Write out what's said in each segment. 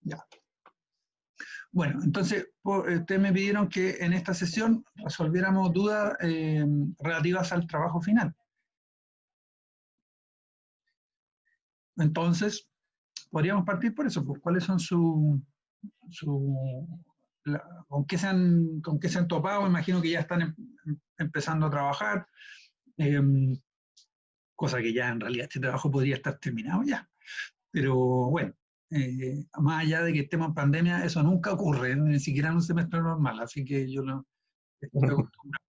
Ya. Bueno, entonces, ustedes me pidieron que en esta sesión resolviéramos dudas relativas al trabajo final. Entonces, podríamos partir por eso, pues, ¿cuáles son con qué se han topado? Imagino que ya están empezando a trabajar, eh, cosa que ya en realidad este trabajo podría estar terminado ya. Pero bueno, más allá de que estemos en pandemia, eso nunca ocurre, ni siquiera en un semestre normal, así que yo lo estoy acostumbrado.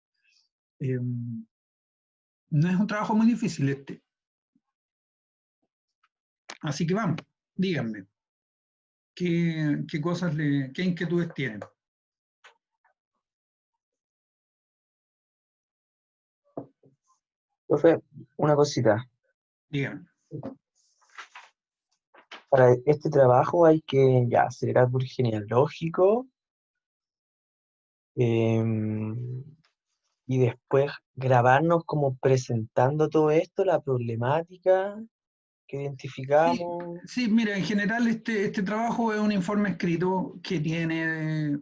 Eh, no es un trabajo muy difícil este. Así que vamos, díganme, qué inquietudes tienen? Profe, una cosita. Díganme. Para este trabajo hay que ya hacer el árbol genealógico em, y después grabarnos como presentando todo esto, la problemática que Sí, identificamos. sí, mira, en general este trabajo es un informe escrito que tiene,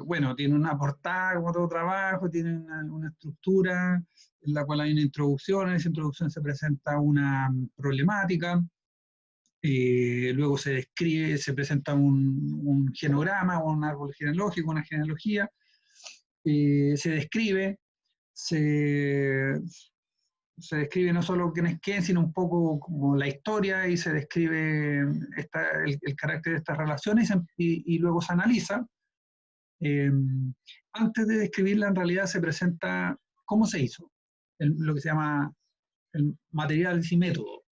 bueno, tiene una portada como todo trabajo, tiene una estructura en la cual hay una introducción, en esa introducción se presenta una problemática, luego se describe, se presenta un genograma o un árbol genealógico, una genealogía, se describe, se, se describe no solo quién es quién, sino un poco como la historia y se describe el carácter de estas relaciones y luego se analiza. Eh, Antes de describirla, en realidad se presenta cómo se hizo, lo que se llama el material y método.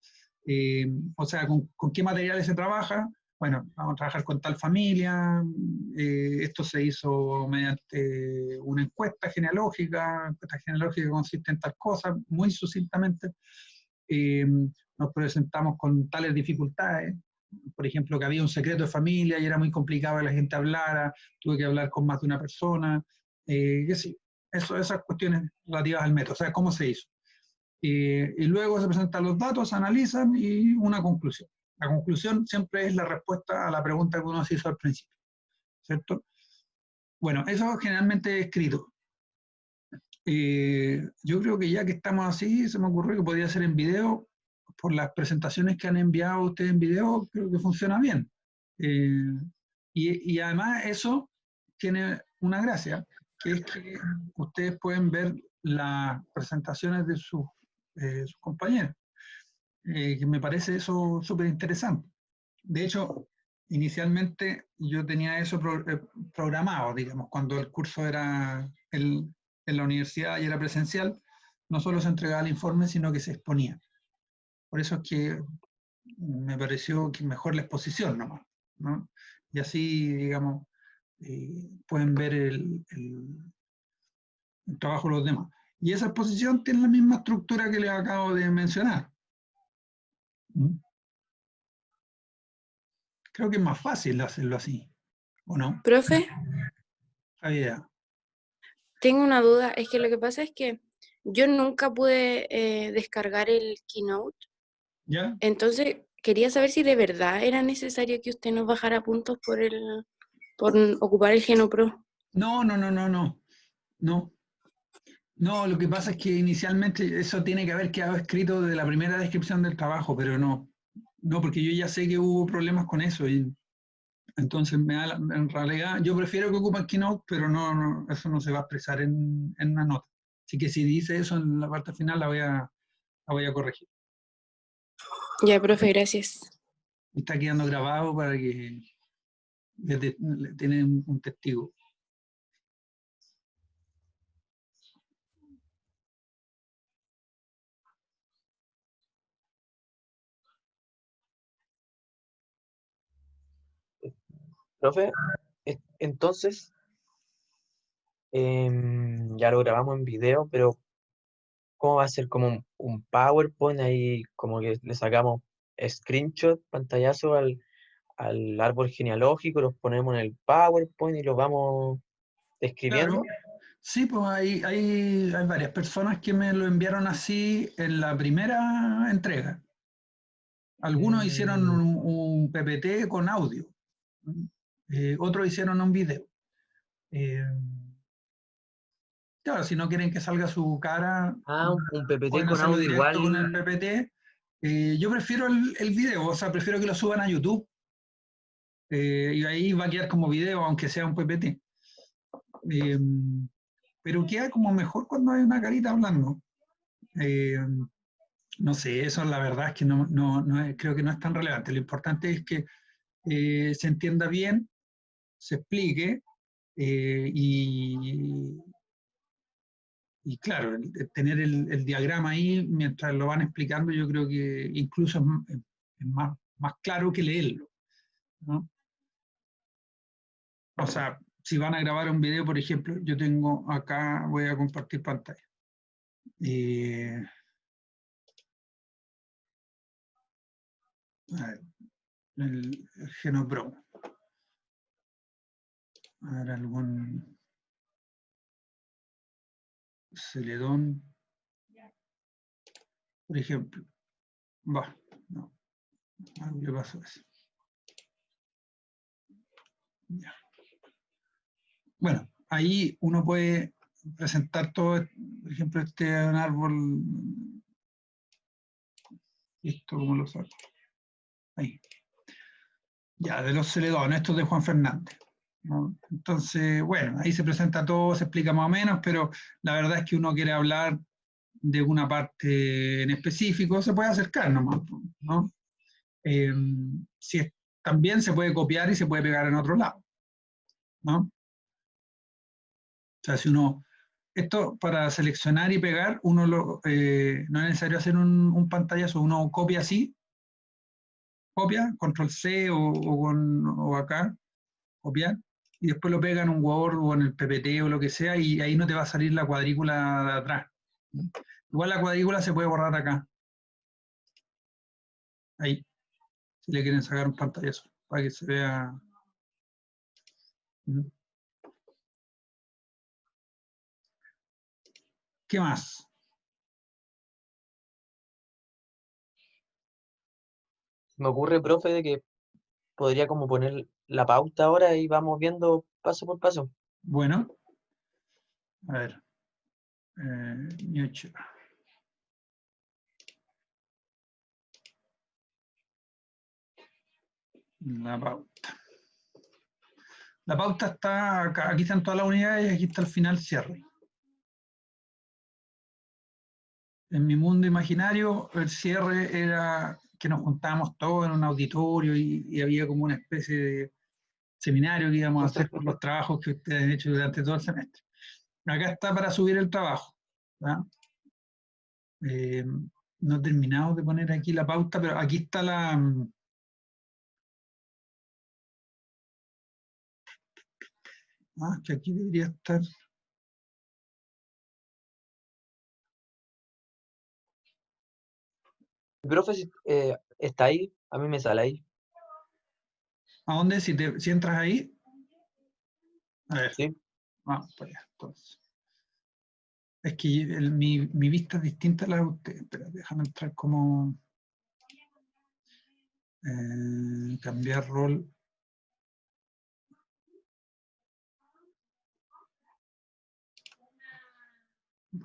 O sea, con qué materiales se trabaja. Bueno, vamos a trabajar con tal familia. Esto se hizo mediante una encuesta genealógica. Encuesta genealógica consiste en tal cosa, muy sucintamente. Eh, Nos presentamos con tales dificultades. Por ejemplo, que había un secreto de familia y era muy complicado que la gente hablara, tuve que hablar con más de una persona. Que sí, esas cuestiones relativas al método, o sea, cómo se hizo. Y luego se presentan los datos, se analizan y una conclusión. La conclusión siempre es la respuesta a la pregunta que uno se hizo al principio, ¿cierto? Bueno, eso generalmente es escrito. Yo creo que ya que estamos así, se me ocurrió que podría ser en video. Por las presentaciones que han enviado ustedes en video, creo que funciona bien. Eh, y además eso tiene una gracia, que es que ustedes pueden ver las presentaciones de sus compañeros. Que me parece eso súper interesante. De hecho, inicialmente yo tenía eso programado, digamos, cuando el curso era en la universidad y era presencial, no solo se entregaba el informe, sino que se exponía. Por eso es que me pareció que mejor la exposición nomás, ¿no? Y así, digamos, pueden ver el trabajo de los demás. Y esa exposición tiene la misma estructura que les acabo de mencionar. ¿Mm? Creo que es más fácil hacerlo así, ¿o no? Profe, La idea. tengo una duda. Es que lo que pasa es que yo nunca pude descargar el Keynote. ¿Ya? Entonces, quería saber si de verdad era necesario que usted nos bajara puntos por ocupar el GenoPro. No, no, no, no, no. No, no, lo que pasa es que inicialmente eso tiene que haber quedado escrito de la primera descripción del trabajo, pero no. No, porque yo ya sé que hubo problemas con eso y entonces en realidad yo prefiero que ocupen Keynote, pero no, eso no se va a expresar en una nota. Así que si dice eso en la parte final la voy a corregir. Ya, profe, gracias. Y está quedando grabado para que tienen un testigo. Profe, entonces ya lo grabamos en video, pero ¿cómo va a ser como un PowerPoint ahí, como que le sacamos screenshot, pantallazo al árbol genealógico, los ponemos en el PowerPoint y los vamos Claro. describiendo? Sí, pues hay varias personas que me lo enviaron así en la primera entrega. Algunos hicieron Mm, un PPT con audio, Otros hicieron un video. Claro, si no quieren que salga su cara, Un PPT pueden con hacerlo audio directo igual. con el PPT. Yo prefiero el video, o sea, prefiero que lo suban a YouTube. Y ahí va a quedar como video, aunque sea un PPT. Pero queda como mejor cuando hay una carita hablando. No sé, eso la verdad es que creo que no es tan relevante. Lo importante es que se entienda bien, se explique y claro, tener el diagrama ahí mientras lo van explicando, yo creo que incluso es más claro que leerlo, ¿no? O sea, si van a grabar un video, por ejemplo, yo tengo acá, voy a compartir pantalla. A ver, el Genopro. A ver, algún Celedón, por ejemplo. Va, no, algo le pasó a eso. Ya. Bueno, ahí uno puede presentar todo, por ejemplo, este es un árbol, esto como lo saco. Ahí. Ya, de los Celedones, esto es de Juan Fernández, ¿no? Entonces, bueno, ahí se presenta todo, se explica más o menos, pero la verdad es que uno quiere hablar de una parte en específico, se puede acercar nomás, ¿no? Si es, también se puede copiar y se puede pegar en otro lado, ¿no? O sea, si uno, esto para seleccionar y pegar, uno no es necesario hacer un pantallazo, uno copia así, copia, control C o acá, copiar, y después lo pega en un Word o en el PPT o lo que sea, y ahí no te va a salir la cuadrícula de atrás. Igual la cuadrícula se puede borrar acá. Ahí, si le quieren sacar un pantallazo, para que se vea. ¿Qué más? Me ocurre, profe, de que podría como poner la pauta ahora y vamos viendo paso por paso. Bueno, a ver. Ñucho. La pauta. La pauta está acá, aquí están todas las unidades y aquí está el final cierre. En mi mundo imaginario, el cierre era que nos juntábamos todos en un auditorio y había como una especie de seminario que íbamos a hacer por los trabajos que ustedes han hecho durante todo el semestre. Acá está para subir el trabajo. No he terminado de poner aquí la pauta, pero aquí está la... que aquí debería estar... Profe, está ahí, a mí me sale ahí. ¿A dónde? Si entras ahí. A ver, ¿Sí? vamos para allá. Entonces. Es que mi vista es distinta a la de ustedes. Espera, déjame entrar como... cambiar rol.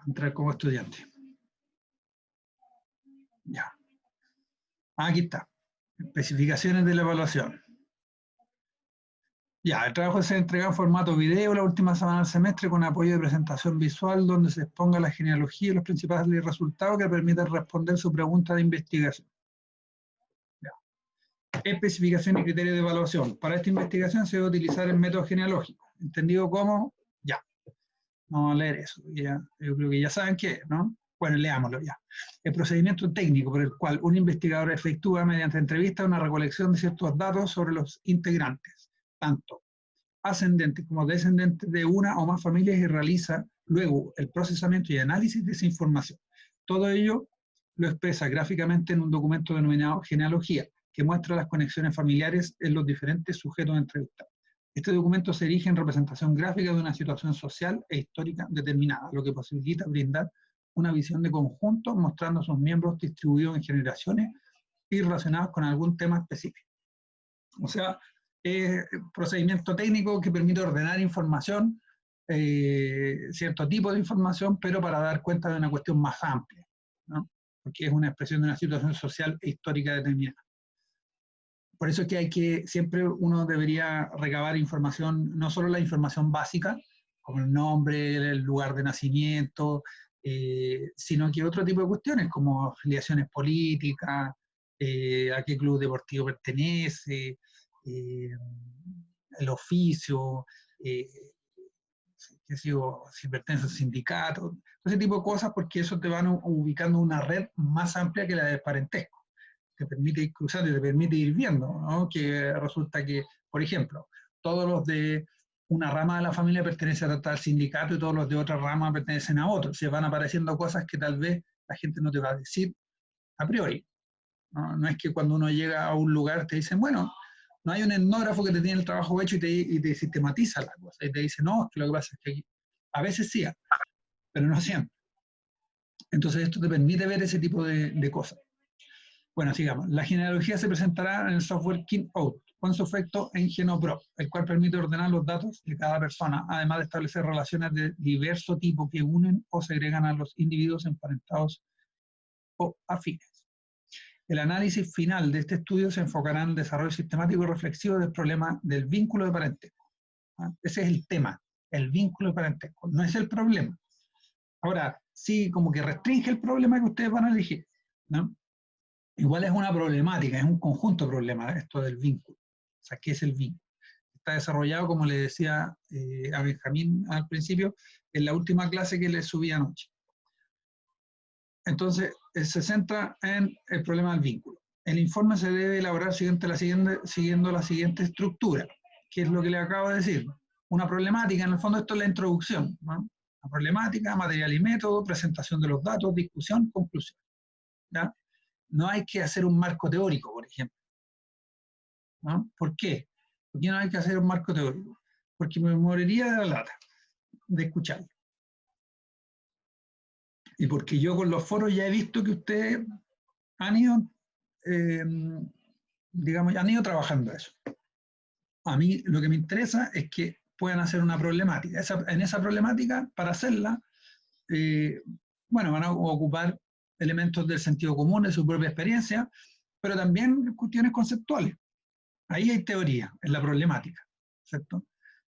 Entrar como estudiante. Ya. Aquí está. Especificaciones de la evaluación. Ya, el trabajo se entrega en formato video la última semana del semestre con apoyo de presentación visual donde se exponga la genealogía y los principales resultados que permitan responder su pregunta de investigación. Ya. Especificación y criterios de evaluación. Para esta investigación se debe utilizar el método genealógico, entendido como, ya, vamos a leer eso, ya, yo creo que ya saben qué es, ¿no? Bueno, leámoslo ya. El procedimiento técnico por el cual un investigador efectúa mediante entrevista una recolección de ciertos datos sobre los integrantes, tanto ascendentes como descendentes de una o más familias y realiza luego el procesamiento y análisis de esa información. Todo ello lo expresa gráficamente en un documento denominado genealogía, que muestra las conexiones familiares en los diferentes sujetos entrevistados. Este documento se erige en representación gráfica de una situación social e histórica determinada, lo que posibilita brindar una visión de conjunto mostrando a sus miembros distribuidos en generaciones y relacionados con algún tema específico. O sea, procedimiento técnico que permite ordenar información, cierto tipo de información, pero para dar cuenta de una cuestión más amplia, ¿no? Porque es una expresión de una situación social e histórica determinada. Por eso es que siempre uno debería recabar información, no solo la información básica, como el nombre, el lugar de nacimiento, sino que otro tipo de cuestiones, como afiliaciones políticas, a qué club deportivo pertenece, el oficio, si pertenece al sindicato, ese tipo de cosas, porque eso te van ubicando una red más amplia que la del parentesco. Te permite ir cruzando y te permite ir viendo, ¿no? Que resulta que, por ejemplo, todos los de una rama de la familia pertenecen a tal sindicato y todos los de otra rama pertenecen a otro. Se van apareciendo cosas que tal vez la gente no te va a decir a priori. No, no es que cuando uno llega a un lugar te dicen, bueno, no hay un etnógrafo que te tiene el trabajo hecho y te sistematiza la cosa. Y te dice, no, es que lo que pasa es que aquí, a veces sí, pero no siempre. Entonces esto te permite ver ese tipo de cosas. Bueno, sigamos. La genealogía se presentará en el software KeyNote con su efecto en GenoPro, el cual permite ordenar los datos de cada persona, además de establecer relaciones de diverso tipo que unen o segregan a los individuos emparentados o afines. El análisis final de este estudio se enfocará en el desarrollo sistemático y reflexivo del problema del vínculo de parentesco. ¿Ah? Ese es el tema, el vínculo de parentesco, no es el problema. Ahora, sí, como que restringe el problema que ustedes van a elegir, ¿no? Igual es una problemática, es un conjunto de problemas esto del vínculo. O sea, ¿qué es el vínculo? Está desarrollado, como le decía a Benjamín al principio, en la última clase que le subí anoche. Entonces, se centra en el problema del vínculo. El informe se debe elaborar siguiendo la siguiente estructura, que es lo que le acabo de decir. Una problemática, en el fondo esto es la introducción, ¿no? La problemática, material y método, presentación de los datos, discusión, conclusión. ¿Ya? No hay que hacer un marco teórico, por ejemplo, ¿no? ¿Por qué? ¿Por qué no hay que hacer un marco teórico? Porque me moriría de la lata de escucharlo. Y porque yo con los foros ya he visto que ustedes han ido, digamos, han ido trabajando eso. A mí lo que me interesa es que puedan hacer una problemática. En esa problemática, para hacerla, bueno, van a ocupar elementos del sentido común, de su propia experiencia, pero también cuestiones conceptuales. Ahí hay teoría, en la problemática, ¿cierto?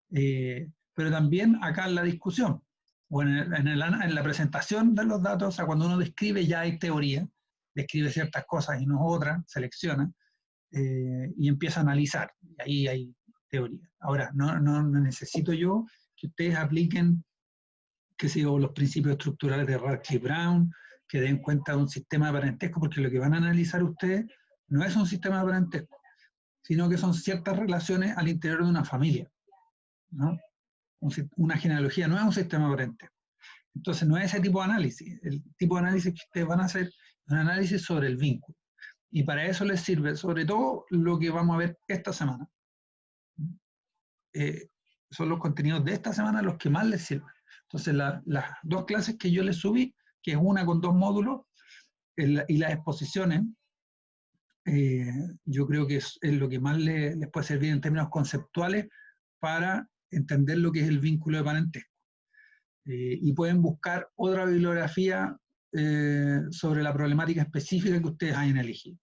Pero también acá en la discusión, o en la presentación de los datos, o sea, cuando uno describe ya hay teoría, describe ciertas cosas y no otras, selecciona, y empieza a analizar, y ahí hay teoría. Ahora, no necesito yo que ustedes apliquen, qué sé yo, los principios estructurales de Radcliffe-Brown, que den cuenta de un sistema de parentesco, porque lo que van a analizar ustedes no es un sistema de parentesco, sino que son ciertas relaciones al interior de una familia, ¿no? Una genealogía no es un sistema de parentesco. Entonces no es ese tipo de análisis. El tipo de análisis que ustedes van a hacer es un análisis sobre el vínculo. Y para eso les sirve sobre todo lo que vamos a ver esta semana. Son los contenidos de esta semana los que más les sirven. Entonces las dos clases que yo les subí, que es una con 2 módulos, y las exposiciones, yo creo que es lo que más les puede servir en términos conceptuales para entender lo que es el vínculo de parentesco. Y pueden buscar otra bibliografía sobre la problemática específica que ustedes hayan elegido.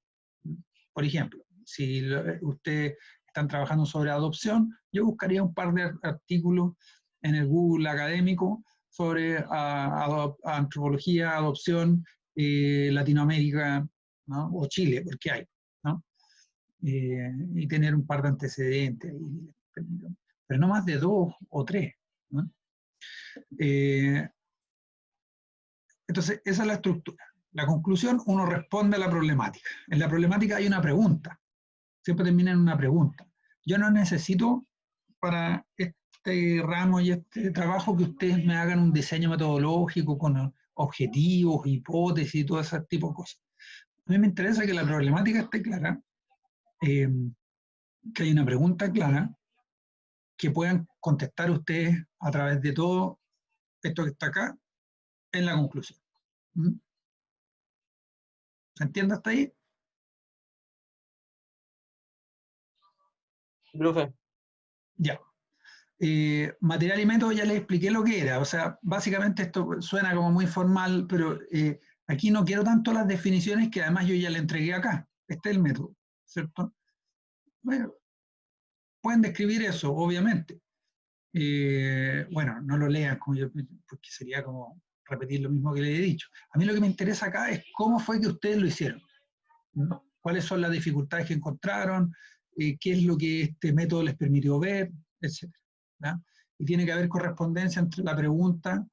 Por ejemplo, si ustedes están trabajando sobre adopción, yo buscaría un par de artículos en el Google académico sobre antropología, adopción, Latinoamérica, ¿no? O Chile, porque hay, ¿no? Y tener un par de antecedentes, pero no más de 2 o 3, ¿no? Entonces, esa es la estructura. La conclusión, uno responde a la problemática. En la problemática hay una pregunta. Siempre termina en una pregunta. Yo no necesito para este ramo y este trabajo que ustedes me hagan un diseño metodológico con objetivos, hipótesis y todo ese tipo de cosas. A mí me interesa que la problemática esté clara, que haya una pregunta clara, que puedan contestar ustedes a través de todo esto que está acá en la conclusión. ¿Se entiende hasta ahí? Profe, Ya. Material y método ya les expliqué lo que era. O sea, básicamente esto suena como muy formal, pero aquí no quiero tanto las definiciones que además yo ya le entregué acá. Este es el método, ¿cierto? Bueno, pueden describir eso, obviamente. Bueno, no lo lean como yo, porque sería como repetir lo mismo que les he dicho. A mí lo que me interesa acá es cómo fue que ustedes lo hicieron, ¿no? ¿Cuáles son las dificultades que encontraron? ¿Qué es lo que este método les permitió ver? Etcétera, ¿ya? Y tiene que haber correspondencia entre la pregunta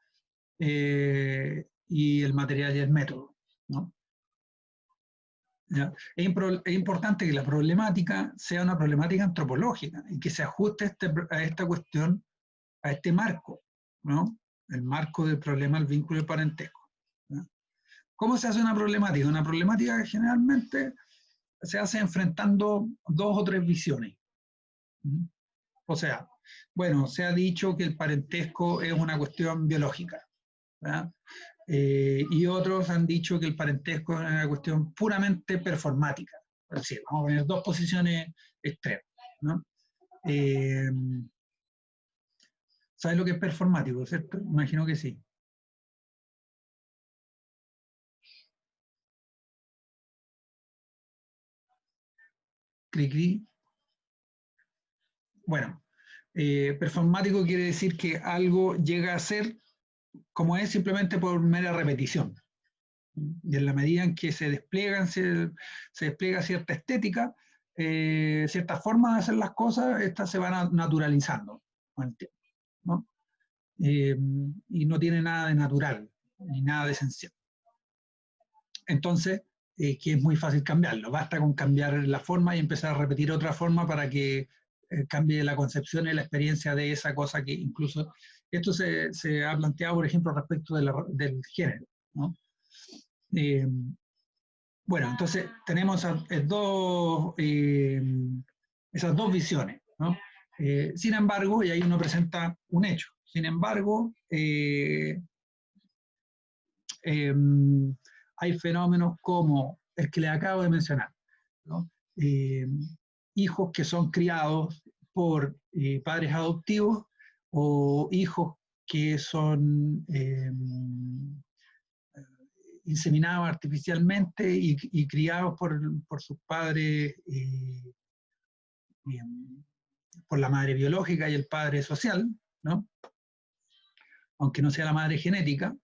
y el material y el método, ¿no? ¿Ya? Es importante que la problemática sea una problemática antropológica y que se ajuste a esta cuestión, a este marco, ¿no? El marco del problema del vínculo y parentesco, ¿ya? ¿Cómo se hace una problemática? Una problemática generalmente se hace enfrentando dos o tres visiones. O sea, bueno, se ha dicho que el parentesco es una cuestión biológica, ¿verdad? Y otros han dicho que el parentesco es una cuestión puramente performática. Es decir, vamos a poner dos posiciones extremas, ¿no? ¿Sabes lo que es performático, cierto? Imagino que sí. Cri, cri. Bueno, performático quiere decir que algo llega a ser como es simplemente por mera repetición. Y en la medida en que se despliega cierta estética, ciertas formas de hacer las cosas, estas se van naturalizando con el tiempo, ¿no? Y no tiene nada de natural, ni nada de esencial. Entonces, que es muy fácil cambiarlo, basta con cambiar la forma y empezar a repetir otra forma para que cambie la concepción y la experiencia de esa cosa que incluso, esto se ha planteado, por ejemplo, respecto del género, ¿no? Bueno, entonces tenemos esas dos visiones, ¿no? Sin embargo, y ahí uno presenta un hecho, sin embargo, hay fenómenos como el que les acabo de mencionar, ¿no? Hijos que son criados por padres adoptivos o hijos que son inseminados artificialmente y criados por sus padres, por la madre biológica y el padre social, ¿no? Aunque no sea la madre genética,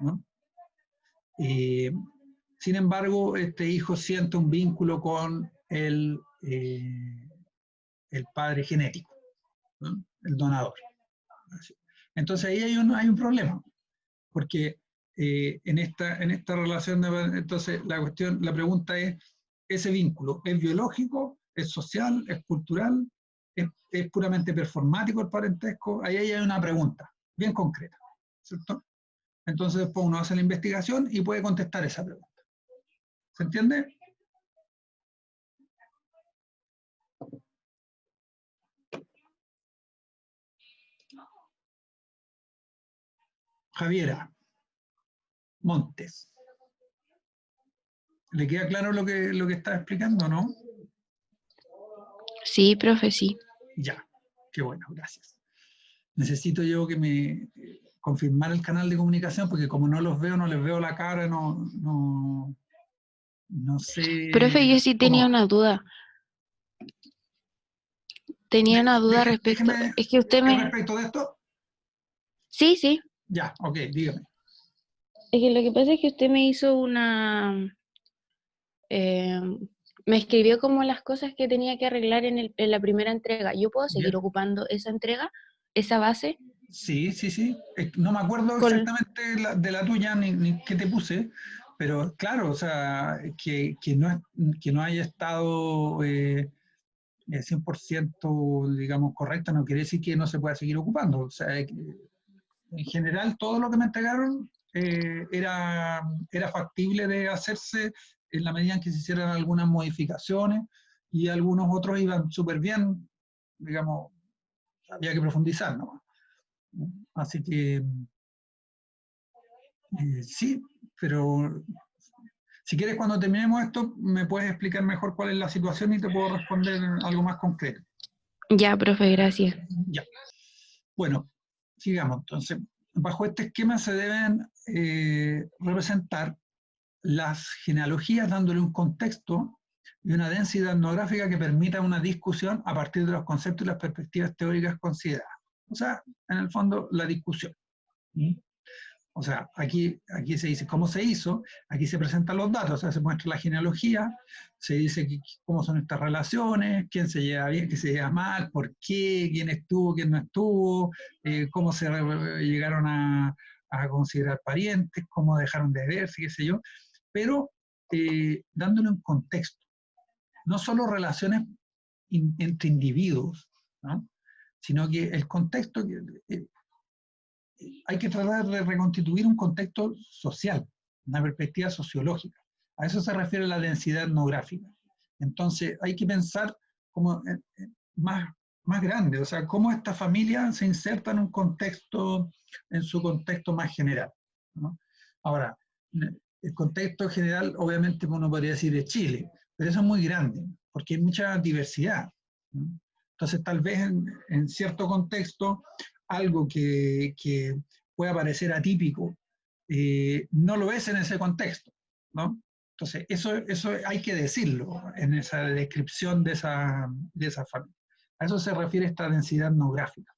¿no? Sin embargo, este hijo siente un vínculo con el padre genético, ¿no? El donador. Entonces ahí hay un problema, porque en esta relación, entonces la pregunta es, ¿ese vínculo es biológico, es social, es cultural, es puramente performático el parentesco? Ahí hay una pregunta bien concreta, ¿cierto? Entonces después uno hace la investigación y puede contestar esa pregunta. ¿Se entiende? Javiera Montes. ¿Le queda claro lo que está explicando, no? Sí, profe, sí. Ya, qué bueno, gracias. Necesito yo que me confirmar el canal de comunicación, porque como no los veo, no les veo la cara, no sé Profe, yo sí tenía cómo. una duda. Tenía una duda respecto. Déjeme, Es que usted me. respecto de esto, Sí, sí. ya, ok, dígame. Es que lo que pasa es que usted me hizo me escribió como las cosas que tenía que arreglar en la primera entrega. ¿Yo puedo seguir Bien. ocupando esa entrega, esa base? Sí, sí, sí. No me acuerdo Con, exactamente de la tuya ni qué te puse, pero claro, o sea, que no haya estado 100%, digamos, correcta, no quiere decir que no se pueda seguir ocupando. O sea, en general, todo lo que me entregaron era factible de hacerse en la medida en que se hicieran algunas modificaciones y algunos otros iban súper bien, digamos, había que profundizar, ¿no? Así que sí, pero si quieres cuando terminemos esto, me puedes explicar mejor cuál es la situación y te puedo responder algo más concreto. Ya, profe, gracias. Ya. Bueno, sigamos. Entonces, bajo este esquema se deben representar las genealogías dándole un contexto y una densidad etnográfica que permita una discusión a partir de los conceptos y las perspectivas teóricas consideradas. O sea, en el fondo, la discusión. ¿Mm? O sea, aquí se dice cómo se hizo, aquí se presentan los datos, o sea, se muestra la genealogía, se dice cómo son estas relaciones, quién se lleva bien, quién se lleva mal, por qué, quién estuvo, quién no estuvo, cómo se llegaron a considerar parientes, cómo dejaron de verse, qué sé yo, pero dándole un contexto, no solo relaciones entre individuos, ¿no? Sino que el contexto, hay que tratar de reconstituir un contexto social, una perspectiva sociológica. A eso se refiere la densidad etnográfica. Entonces hay que pensar como más grande, o sea, cómo esta familia se inserta en un contexto, en su contexto más general, ¿no? Ahora, el contexto general, obviamente uno podría decir es Chile, pero eso es muy grande, porque hay mucha diversidad, ¿no? Entonces, tal vez en cierto contexto, algo que pueda parecer atípico, no lo es en ese contexto, ¿no? Entonces, eso hay que decirlo en esa descripción de esa familia. A eso se refiere esta densidad etnográfica,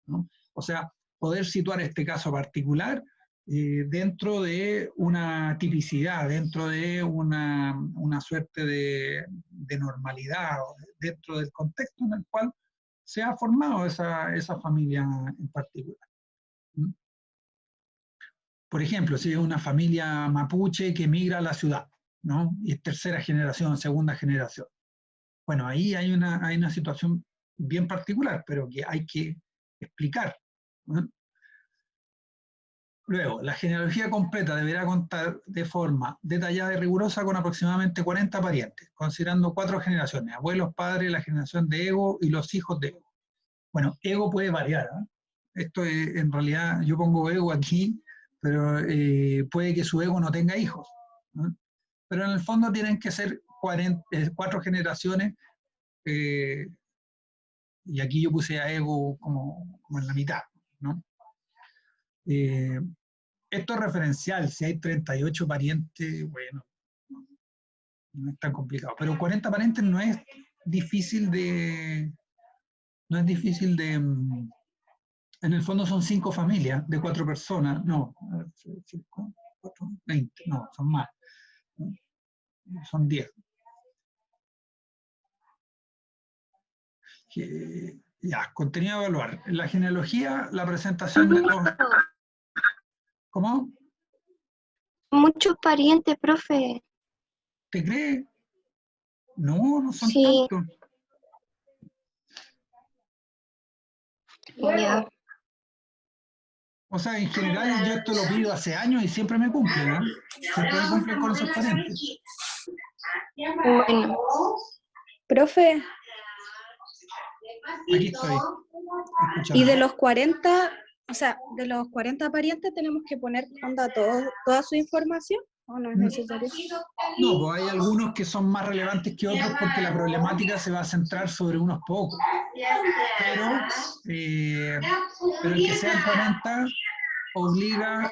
¿no? O sea, poder situar este caso particular dentro de una tipicidad, dentro de una suerte de normalidad, dentro del contexto en el cual se ha formado esa familia en particular. ¿Mm? Por ejemplo, si es una familia mapuche que migra a la ciudad, ¿no? Y es tercera generación, segunda generación. Bueno, ahí hay una situación bien particular, pero que hay que explicar, ¿no? Luego, la genealogía completa deberá contar de forma detallada y rigurosa con aproximadamente 40 parientes, considerando 4 generaciones: abuelos, padres, la generación de ego y los hijos de ego. Bueno, ego puede variar, ¿eh? Esto es, en realidad, yo pongo ego aquí, pero puede que su ego no tenga hijos, ¿no? Pero en el fondo tienen que ser 4 generaciones, eh, y aquí yo puse a ego como en la mitad, ¿no? Eh, Esto es referencial, si hay 38 parientes, bueno, no es tan complicado. Pero 40 parientes no es difícil no es difícil en el fondo son 5 familias de 4 personas, no, 5, 4, 20, no, son más, ¿no? Son 10. Ya, contenido a evaluar. La genealogía, la presentación de los... ¿Cómo? Muchos parientes, profe. ¿Te crees? No, no son Sí, tantos. ya. O sea, en general yo esto lo pido hace años y siempre me cumplen, ¿eh? Siempre me cumplen con esos parientes. Bueno, Profe, Aquí estoy, y escuchando. de los 40, o sea, de los 40 parientes tenemos que poner onda toda su información, ¿o no es necesario? No, pues hay algunos que son más relevantes que otros porque la problemática se va a centrar sobre unos pocos. Pero el que sean 40 obliga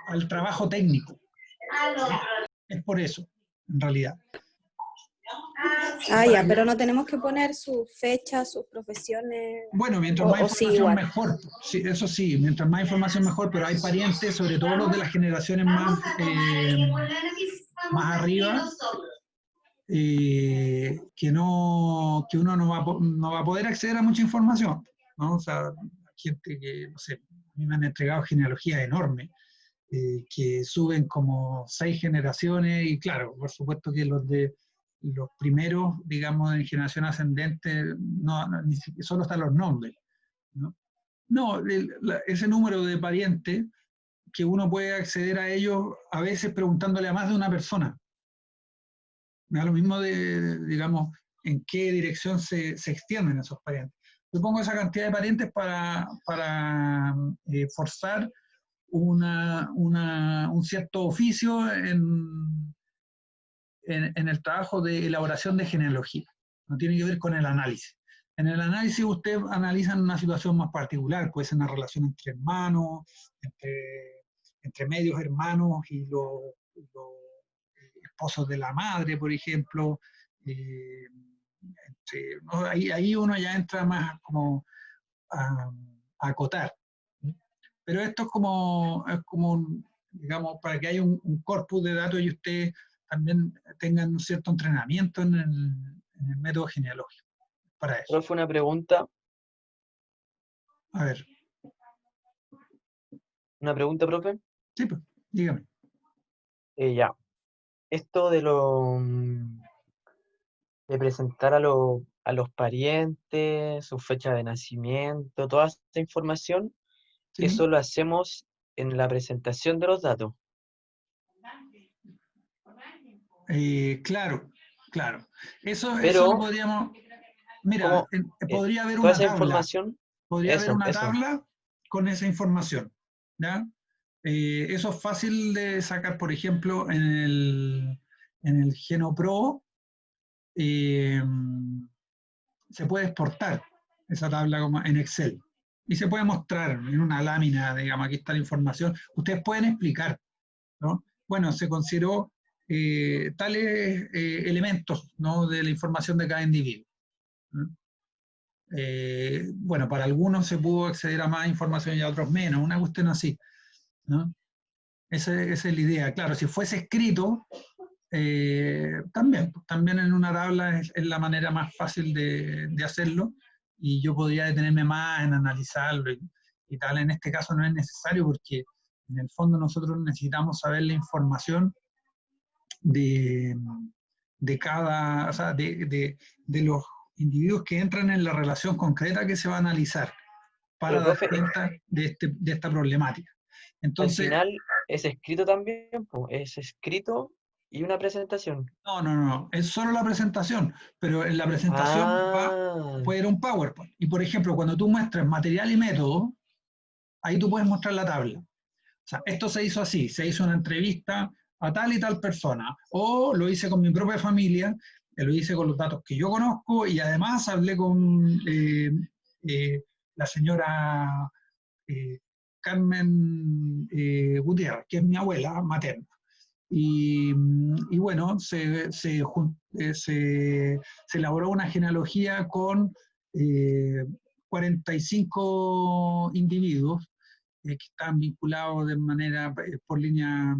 al trabajo técnico. Es por eso, en realidad. Ah, ya, pero no tenemos que poner sus fechas, sus profesiones. Bueno, mientras más O sí, información igual. mejor. Sí, eso sí, mientras más información mejor, pero hay parientes, sobre todo los de las generaciones más arriba, que uno no va a poder acceder a mucha información, ¿no? O sea, gente que, no sé, a mí me han entregado genealogías enormes, que suben como 6 generaciones, y claro, por supuesto que los primeros, digamos, en generación ascendente, ni siquiera, solo están los nombres, ¿no? No, ese número de parientes que uno puede acceder a ellos a veces preguntándole a más de una persona. Me da lo mismo digamos, en qué dirección se extienden esos parientes. Yo pongo esa cantidad de parientes para forzar un cierto oficio en el trabajo de elaboración de genealogía. No tiene que ver con el análisis. En el análisis usted analiza una situación más particular, puede ser una relación entre hermanos, entre medios hermanos y los esposos de la madre, por ejemplo. ¿No? Ahí uno ya entra más como a acotar. Pero esto es como digamos, para que haya un corpus de datos y ustedes también tengan un cierto entrenamiento en el método genealógico. Para eso. Profe, una pregunta. A ver. ¿Una pregunta, profe? Sí, pues, dígame. Ya. Esto de presentar a los parientes, su fecha de nacimiento, toda esta información, ¿Sí? eso lo hacemos en la presentación de los datos. Claro, claro. Eso Pero, lo podríamos... Mira, ¿cómo, podría haber toda una esa tabla. información? Podría haber una Eso. tabla con esa información. ¿Ya? Eso es fácil de sacar, por ejemplo, en el GenoPro. Se puede exportar esa tabla como en Excel y se puede mostrar en una lámina, digamos, aquí está la información. Ustedes pueden explicar, ¿no? Bueno, se consideró tales elementos, ¿no?, de la información de cada individuo, ¿no? Bueno, para algunos se pudo acceder a más información y a otros menos, una cuestión así, ¿no? Esa es la idea. Claro, si fuese escrito, también en una tabla es la manera más fácil de hacerlo, y yo podría detenerme más en analizarlo y tal. En este caso no es necesario porque en el fondo nosotros necesitamos saber la información de cada, o sea, de los individuos que entran en la relación concreta que se va a analizar para Pero, dar profe, cuenta de esta problemática. al Entonces, final es escrito también, po, es escrito y una presentación. no, es solo la presentación, pero en la presentación Ah, puede ir un PowerPoint. Y por ejemplo, cuando tú muestras material y método, ahí tú puedes mostrar la tabla. O sea, esto se hizo así, se hizo una entrevista a tal y tal persona, o lo hice con mi propia familia, lo hice con los datos que yo conozco, y además hablé con la señora Carmen Gutiérrez, que es mi abuela materna. Y bueno, se elaboró una genealogía con 45 individuos que están vinculados de manera, por línea,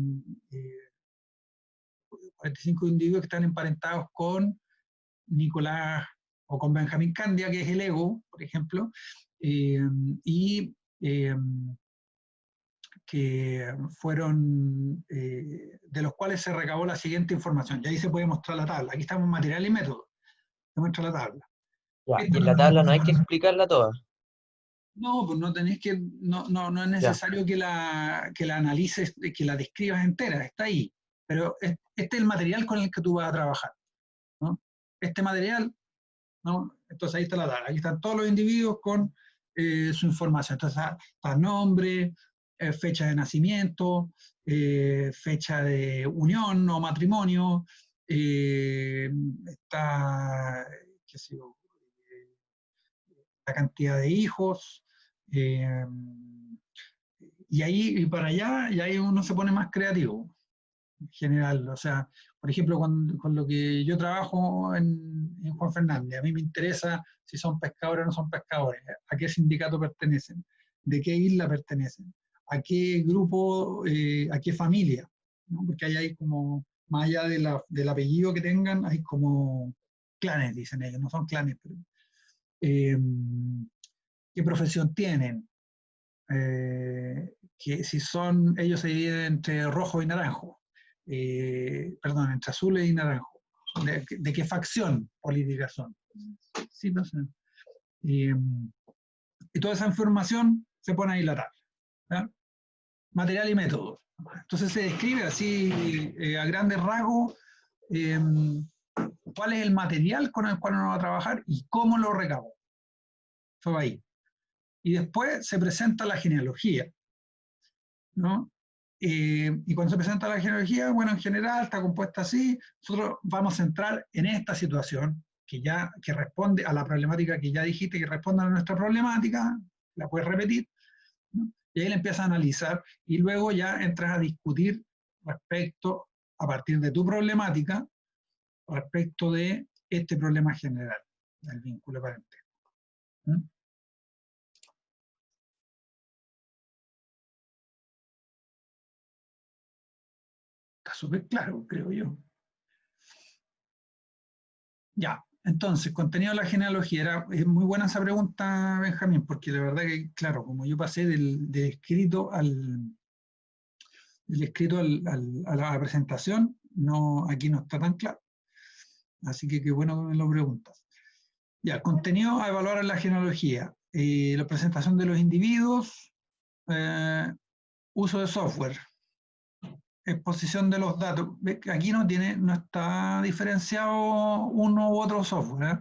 45 individuos que están emparentados con Nicolás o con Benjamín Candia, que es el ego, por ejemplo, y que fueron, de los cuales se recabó la siguiente información. Y ahí se puede mostrar la tabla. Aquí estamos en material y método. Se muestra la tabla. ya. Y en la tabla no hay que explicarla toda. No, pues no tenéis que, no es Ya. necesario que la analices, que la describas entera, está ahí. Pero este es el material con el que tú vas a trabajar, ¿no? Este material, ¿no? Entonces ahí está la tabla. Aquí están todos los individuos con su información. Entonces está nombre, fecha de nacimiento, fecha de unión o matrimonio, está, qué sé yo, la cantidad de hijos, y ahí y para allá, y ahí uno se pone más creativo, en general. O sea, por ejemplo, con lo que yo trabajo en Juan Fernández, a mí me interesa si son pescadores o no son pescadores, a qué sindicato pertenecen, de qué isla pertenecen, a qué grupo, a qué familia, ¿no? Porque ahí hay como, más allá del apellido que tengan, hay como clanes, dicen ellos, no son clanes, pero qué profesión tienen, que si son, ellos se dividen entre rojo y naranjo, perdón, entre azules y naranjo, de qué facción política son. Sí, no sé. Y toda esa información se pone ahí en la tabla, ¿ya? Material y método. Entonces se describe así, a grandes rasgos, cuál es el material con el cual uno va a trabajar y cómo lo recabo. Eso va ahí. Y después se presenta la genealogía, ¿no? Y cuando se presenta la genealogía, bueno, en general está compuesta así. Nosotros vamos a centrar en esta situación, que responde a la problemática que ya dijiste, que responde a nuestra problemática, la puedes repetir, ¿no? Y ahí la empiezas a analizar y luego ya entras a discutir respecto, a partir de tu problemática, respecto de este problema general, del vínculo parentesco. ¿Mm? Está súper claro, creo yo. Ya, entonces, contenido de la genealogía. Es muy buena esa pregunta, Benjamín, porque la verdad que, claro, como yo pasé del escrito a la presentación, no, aquí no está tan claro. Así que qué bueno que me lo preguntas. Ya, contenido a evaluar en la genealogía. La presentación de los individuos, uso de software, exposición de los datos. Aquí no está diferenciado uno u otro software, ¿eh?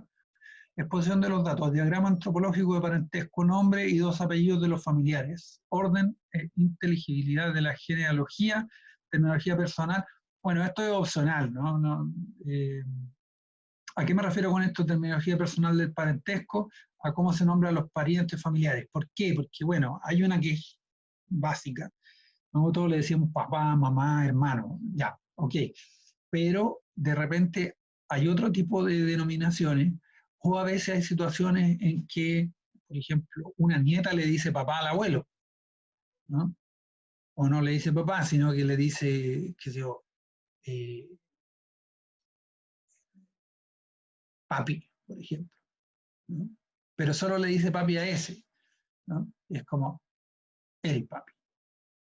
Exposición de los datos, diagrama antropológico de parentesco, nombre y 2 apellidos de los familiares, orden e inteligibilidad de la genealogía, tecnología personal. Bueno, esto es opcional, ¿no? ¿A qué me refiero con esto? Terminología personal del parentesco, a cómo se nombran los parientes familiares. ¿Por qué? Porque, bueno, hay una que es básica. Nosotros le decimos papá, mamá, hermano, ya, ok. Pero de repente hay otro tipo de denominaciones, o a veces hay situaciones en que, por ejemplo, una nieta le dice papá al abuelo, ¿no? O no le dice papá, sino que le dice, qué sé yo, eh, papi, por ejemplo, ¿no? Pero solo le dice papi a ese, ¿no? Y es como el papi,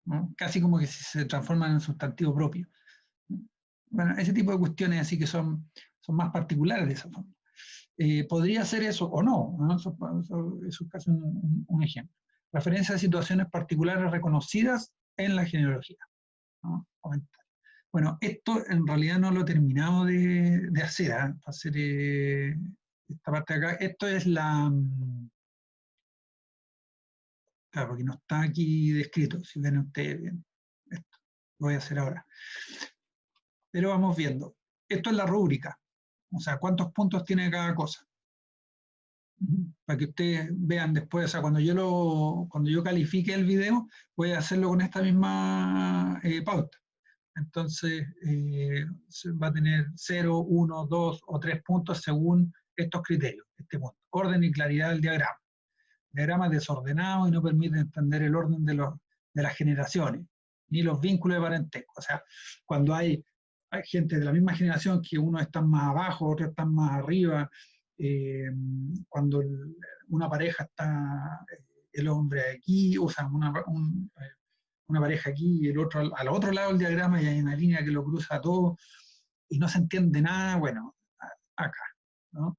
¿no? Casi como que se transforman en sustantivo propio, ¿no? Bueno, ese tipo de cuestiones así que son más particulares de esa forma. Podría ser eso o no, ¿no? Eso es casi un ejemplo. Referencia a situaciones particulares reconocidas en la genealogía, ¿no? Bueno, esto en realidad no lo he terminado de hacer, ¿eh? Hacer esta parte de acá. Esto es claro, porque no está aquí descrito, si ven ustedes bien. Esto lo voy a hacer ahora. Pero vamos viendo. Esto es la rúbrica, o sea, cuántos puntos tiene cada cosa. Para que ustedes vean después, o sea, cuando yo califique el video, voy a hacerlo con esta misma pauta. Entonces, va a tener 0, 1, 2 o 3 puntos según estos criterios. Este punto. Orden y claridad del diagrama. El diagrama es desordenado y no permite entender el orden de las generaciones, ni los vínculos de parentesco. O sea, cuando hay gente de la misma generación que uno está más abajo, otro está más arriba, cuando una pareja está, el hombre aquí, o sea, una pareja aquí y el otro al otro lado del diagrama y hay una línea que lo cruza todo y no se entiende nada, bueno, acá, ¿no?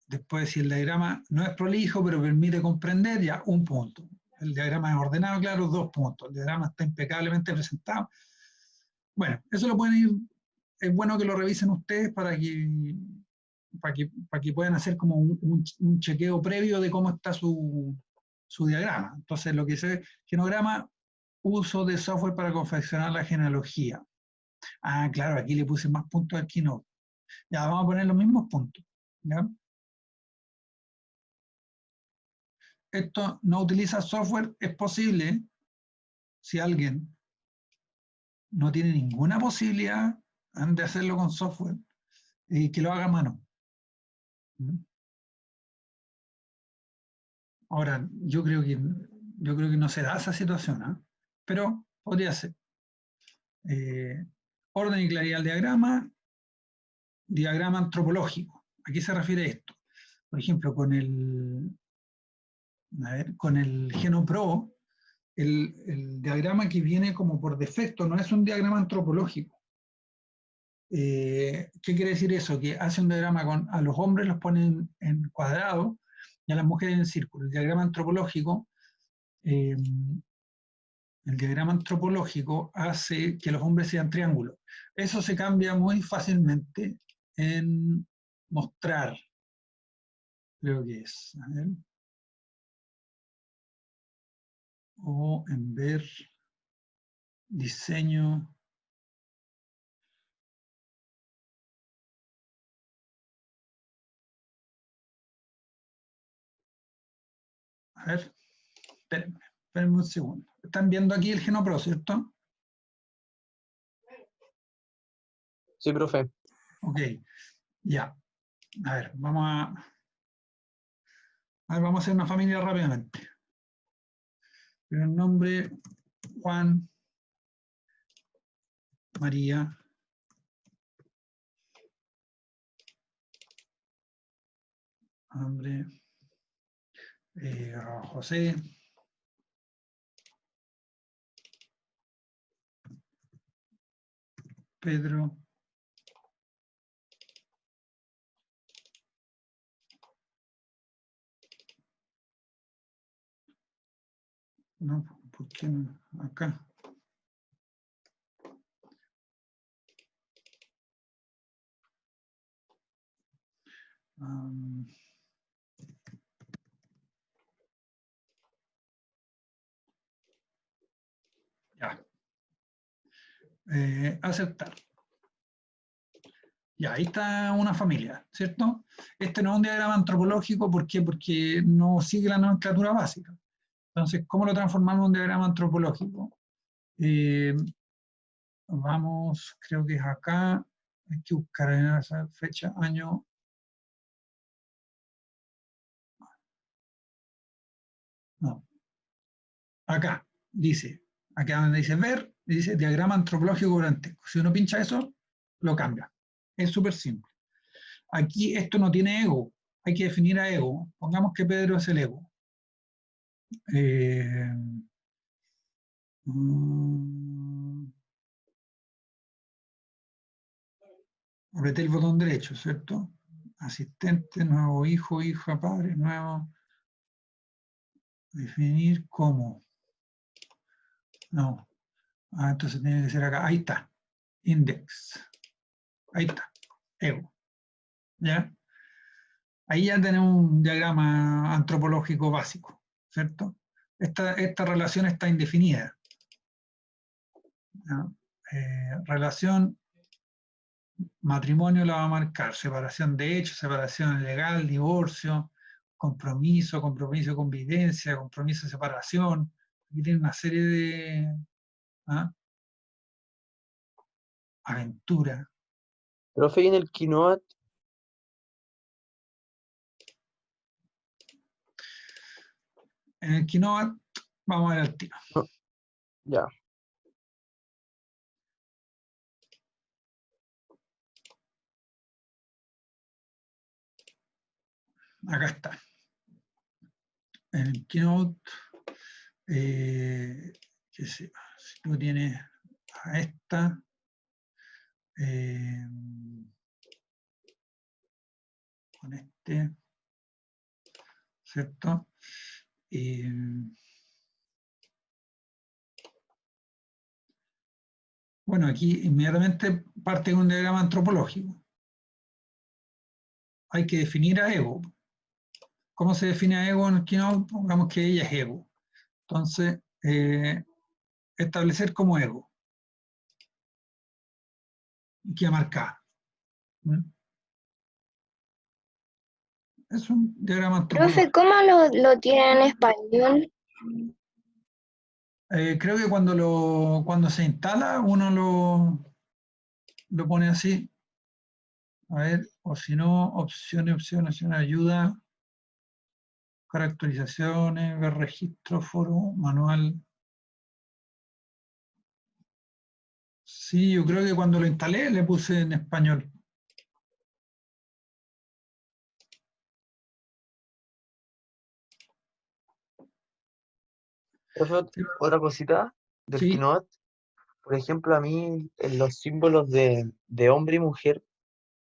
Después, si el diagrama no es prolijo, pero permite comprender, ya 1 punto. El diagrama es ordenado, claro, 2 puntos. El diagrama está impecablemente presentado. Bueno, eso lo pueden ir, es bueno que lo revisen ustedes para que puedan hacer como un chequeo previo de cómo está su diagrama. Entonces, lo que dice genograma, uso de software para confeccionar la genealogía. Ah, claro, aquí le puse más puntos al Keynote. Ya, vamos a poner los mismos puntos, ¿ya? Esto no utiliza software, es posible, si alguien no tiene ninguna posibilidad de hacerlo con software, que lo haga a mano. Ahora, yo creo que no se da esa situación, ¿eh? Pero podría ser. Orden y claridad del diagrama, diagrama antropológico. ¿A qué se refiere esto? Por ejemplo, con el GenoPro, el diagrama que viene como por defecto no es un diagrama antropológico. ¿Qué quiere decir eso? Que hace un diagrama a los hombres los pone en cuadrado y a las mujeres en círculo. El diagrama antropológico hace que los hombres sean triángulos. Eso se cambia muy fácilmente en mostrar, creo que es, a ver, o en ver diseño ver, espérenme un segundo. ¿Están viendo aquí el GenoPro, cierto? Sí, profe. Ok, ya. A ver, vamos a hacer una familia rápidamente. Primer nombre, Juan, María, nombre, José, Pedro, no, ¿por qué no? Acá. Ya. Aceptar. Ya, ahí está una familia, ¿cierto? Este no es un diagrama antropológico, ¿por qué? Porque no sigue la nomenclatura básica. Entonces, ¿cómo lo transformamos en un diagrama antropológico? Vamos, creo que es acá, hay que buscar en esa fecha, año. No, acá, dice, acá donde dice ver, dice diagrama antropológico cuadrántico. Si uno pincha eso, lo cambia. Es súper simple. Aquí esto no tiene ego, hay que definir a ego. Pongamos que Pedro es el ego. Apreté el botón derecho, ¿cierto? Asistente, nuevo hijo, hija, padre, nuevo. Definir cómo. No. Entonces tiene que ser acá. Ahí está. Index. Ahí está. Ego. ¿Ya? Ahí ya tenemos un diagrama antropológico básico, ¿cierto? Esta relación está indefinida. ¿Ya? Relación, matrimonio la va a marcar, separación de hechos, separación legal, divorcio, compromiso, compromiso de convivencia, compromiso de separación. Aquí tiene una serie de aventura. Profe, ¿y en el Keynote? En el Keynote, vamos a ver al tiro. No. Ya. Acá está. En el Keynote, qué sé, si tú tienes a esta, con este, ¿cierto? Bueno, aquí inmediatamente parte de un diagrama antropológico. Hay que definir a ego. ¿Cómo se define a ego en el Keynote? Pongamos que ella es ego. Entonces, establecer como ego. Que marcar. Es un diagrama antropológico. Profe, ¿cómo lo tiene en español? Creo que cuando se instala uno lo pone así. A ver, o si no, opciones, ayuda, caracterizaciones, ver registro, foro, manual. Sí, yo creo que cuando lo instalé le puse en español. Profe, otra cosita del Sí, Keynote. Por ejemplo, a mí en los símbolos de hombre y mujer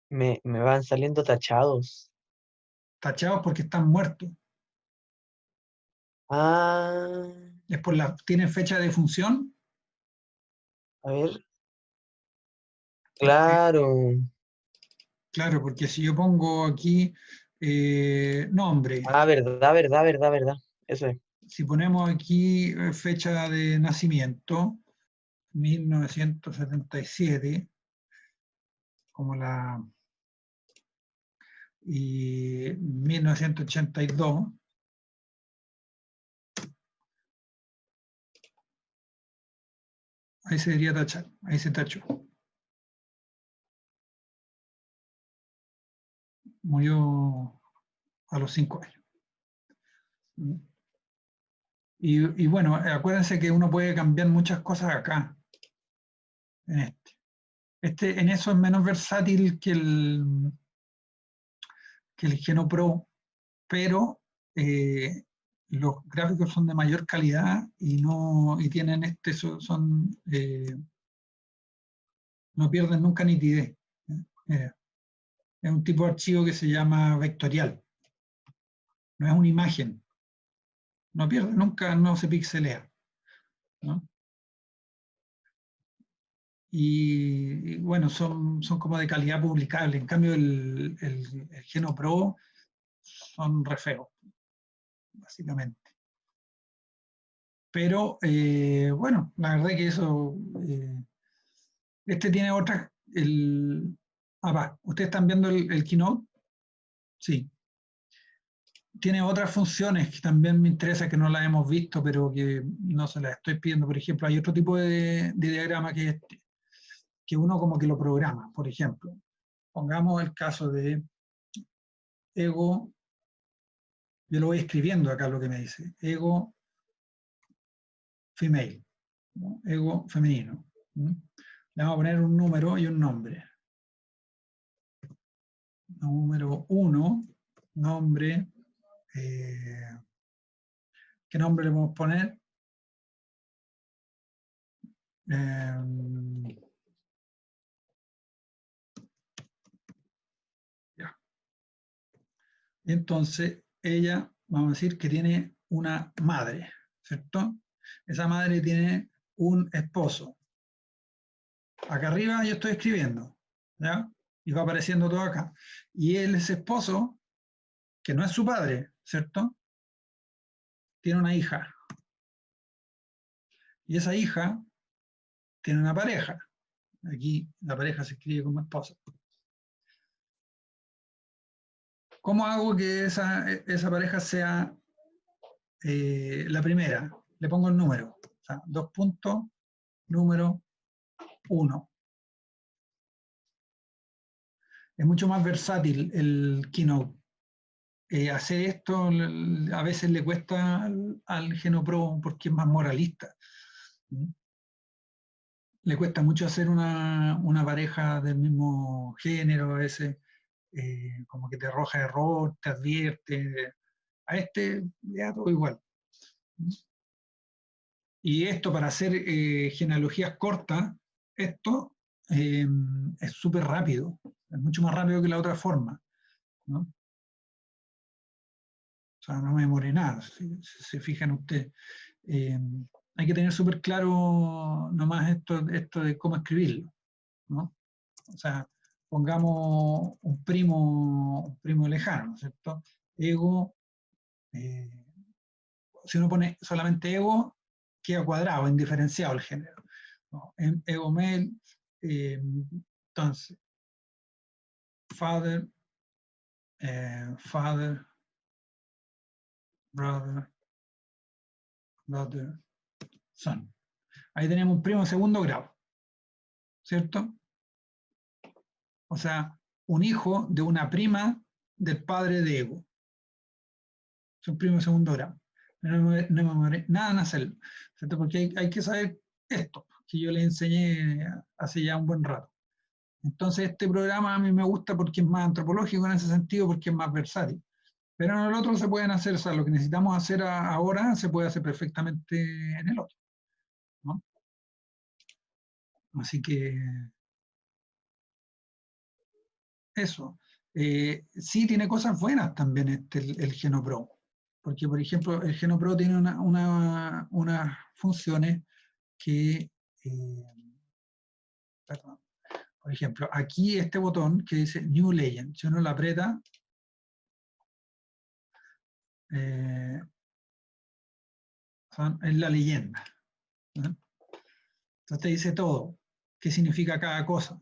me van saliendo tachados. tachados porque están muertos. Ah, Es por tienen fecha de función. a ver, Porque, claro. claro, porque si yo pongo aquí nombre, Ah, verdad, verdad, verdad, verdad. Eso es. si ponemos aquí fecha de nacimiento, 1977, como y 1982, Ahí se debería tachar, ahí se tachó. Murió a los 5 años. Y bueno, acuérdense que uno puede cambiar muchas cosas acá, en este. En eso es menos versátil que el GenoPro, pero los gráficos son de mayor calidad y tienen no pierden nunca nitidez. Es un tipo de archivo que se llama vectorial, no es una imagen, no pierde nunca, no se pixelea, ¿no? Y bueno, son como de calidad publicable. En cambio, el GenoPro son re feos, básicamente. Pero bueno, la verdad que eso, este tiene otras, ¿ustedes están viendo el Keynote? Sí. Tiene otras funciones que también me interesa, que no las hemos visto, pero que no se las estoy pidiendo. Por ejemplo, hay otro tipo de diagrama que es que uno como que lo programa. Por ejemplo, pongamos el caso de ego, yo lo voy escribiendo acá lo que me dice, ego female, ¿no? Ego femenino. ¿No? Le vamos a poner un número y un nombre. Número 1, nombre, ¿qué nombre le podemos poner? Ya. Entonces, ella, vamos a decir que tiene una madre, ¿cierto? Esa madre tiene un esposo. Acá arriba yo estoy escribiendo, ¿ya? Y va apareciendo todo acá. Y él, ese esposo, que no es su padre, ¿cierto? Tiene una hija. Y esa hija tiene una pareja. Aquí la pareja se escribe como esposa. ¿Cómo hago que esa pareja sea la primera? Le pongo el número. O sea, 2 puntos, número 1. Es mucho más versátil el Keynote. Hacer esto a veces le cuesta al GenoPro porque es más moralista. Le cuesta mucho hacer una pareja del mismo género, a veces como que te arroja error, te advierte. A este le da todo igual. Y esto para hacer genealogías cortas, esto es súper rápido, es mucho más rápido que la otra forma, ¿no? O sea, no me demoré nada, si se fijan ustedes. Hay que tener súper claro nomás esto de cómo escribirlo, ¿no? O sea, pongamos un primo lejano, ¿cierto? Ego, si uno pone solamente ego, queda cuadrado, indiferenciado el género, ¿no? Ego male, entonces, father, brother, son. Ahí tenemos un primo de segundo grado, ¿cierto? O sea, un hijo de una prima del padre de ego. Es un primo de segundo grado. No me demoré nada en hacerlo, ¿cierto? Porque hay que saber esto, que yo le enseñé hace ya un buen rato. Entonces este programa a mí me gusta porque es más antropológico en ese sentido, porque es más versátil. Pero en el otro se pueden hacer, o sea, lo que necesitamos hacer ahora se puede hacer perfectamente en el otro, ¿no? Así que eso. Sí tiene cosas buenas también el GenoPro, porque por ejemplo el GenoPro tiene unas funciones que, perdón, por ejemplo, aquí este botón que dice New Legend, si uno lo aprieta, es la leyenda, ¿no? Entonces te dice todo, qué significa cada cosa,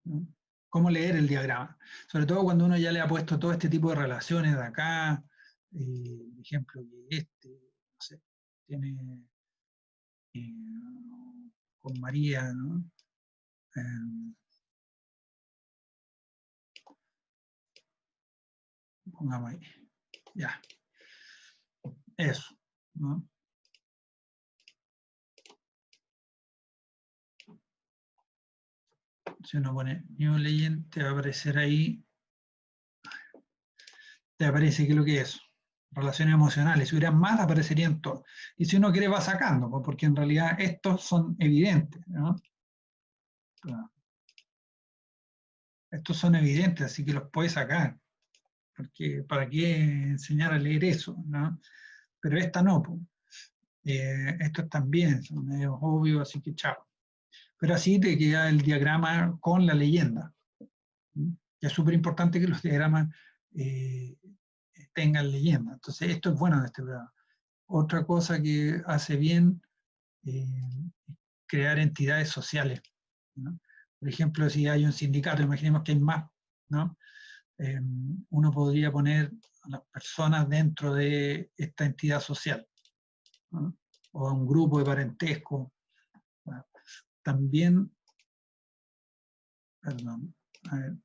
¿no? Cómo leer el diagrama. Sobre todo cuando uno ya le ha puesto todo este tipo de relaciones de acá, por ejemplo, no sé, tiene con María, ¿no? Pongamos ahí. Ya. Eso, ¿no? Si uno pone New Legend, te va a aparecer ahí, te aparece qué es lo que es. Relaciones emocionales. Si hubieran más, aparecerían todos. Y si uno quiere, va sacando, porque en realidad estos son evidentes, ¿no? Estos son evidentes, así que los puedes sacar. Porque ¿para qué enseñar a leer eso, ¿no? Pero esta no, pues. Estos también son medio obvios, así que chao. Pero así te queda el diagrama con la leyenda. ¿Mm? Y es súper importante que los diagramas tengan leyenda. Entonces, esto es bueno de este programa. Otra cosa que hace bien crear entidades sociales, ¿no? Por ejemplo, si hay un sindicato, imaginemos que hay más, ¿no? Uno podría poner a las personas dentro de esta entidad social, ¿no? O a un grupo de parentesco. Bueno, también, perdón, a ver,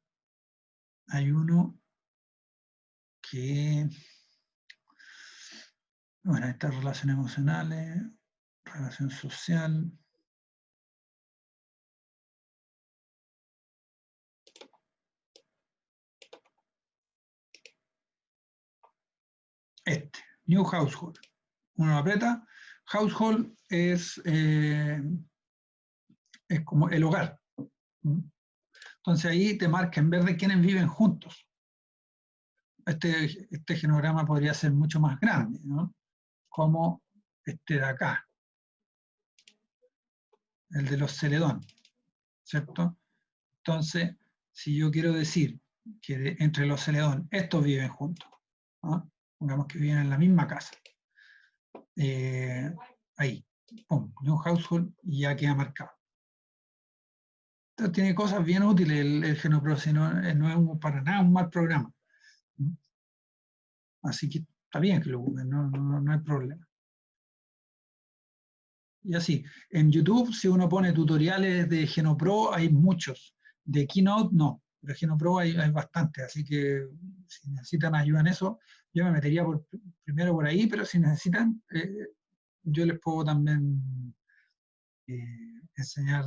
hay uno que, bueno, estas relaciones emocionales, relación social. Este, New Household. Uno lo aprieta. Household es como el hogar. Entonces ahí te marca en verde quiénes viven juntos. Este genograma podría ser mucho más grande, ¿no? Como este de acá, el de los Celedón, ¿cierto? Entonces, si yo quiero decir que entre los Celedón estos viven juntos, ¿no? Pongamos que viven en la misma casa, ahí, pum, New Household, y ya queda marcado. Esto tiene cosas bien útiles el GenoPro, si no es para nada un mal programa. Así que está bien que lo ocupen, no hay problema. Y así, en YouTube, si uno pone tutoriales de GenoPro, hay muchos. De Keynote, no. Pero GenoPro hay bastantes, así que si necesitan ayuda en eso, yo me metería primero por ahí, pero si necesitan, yo les puedo también enseñar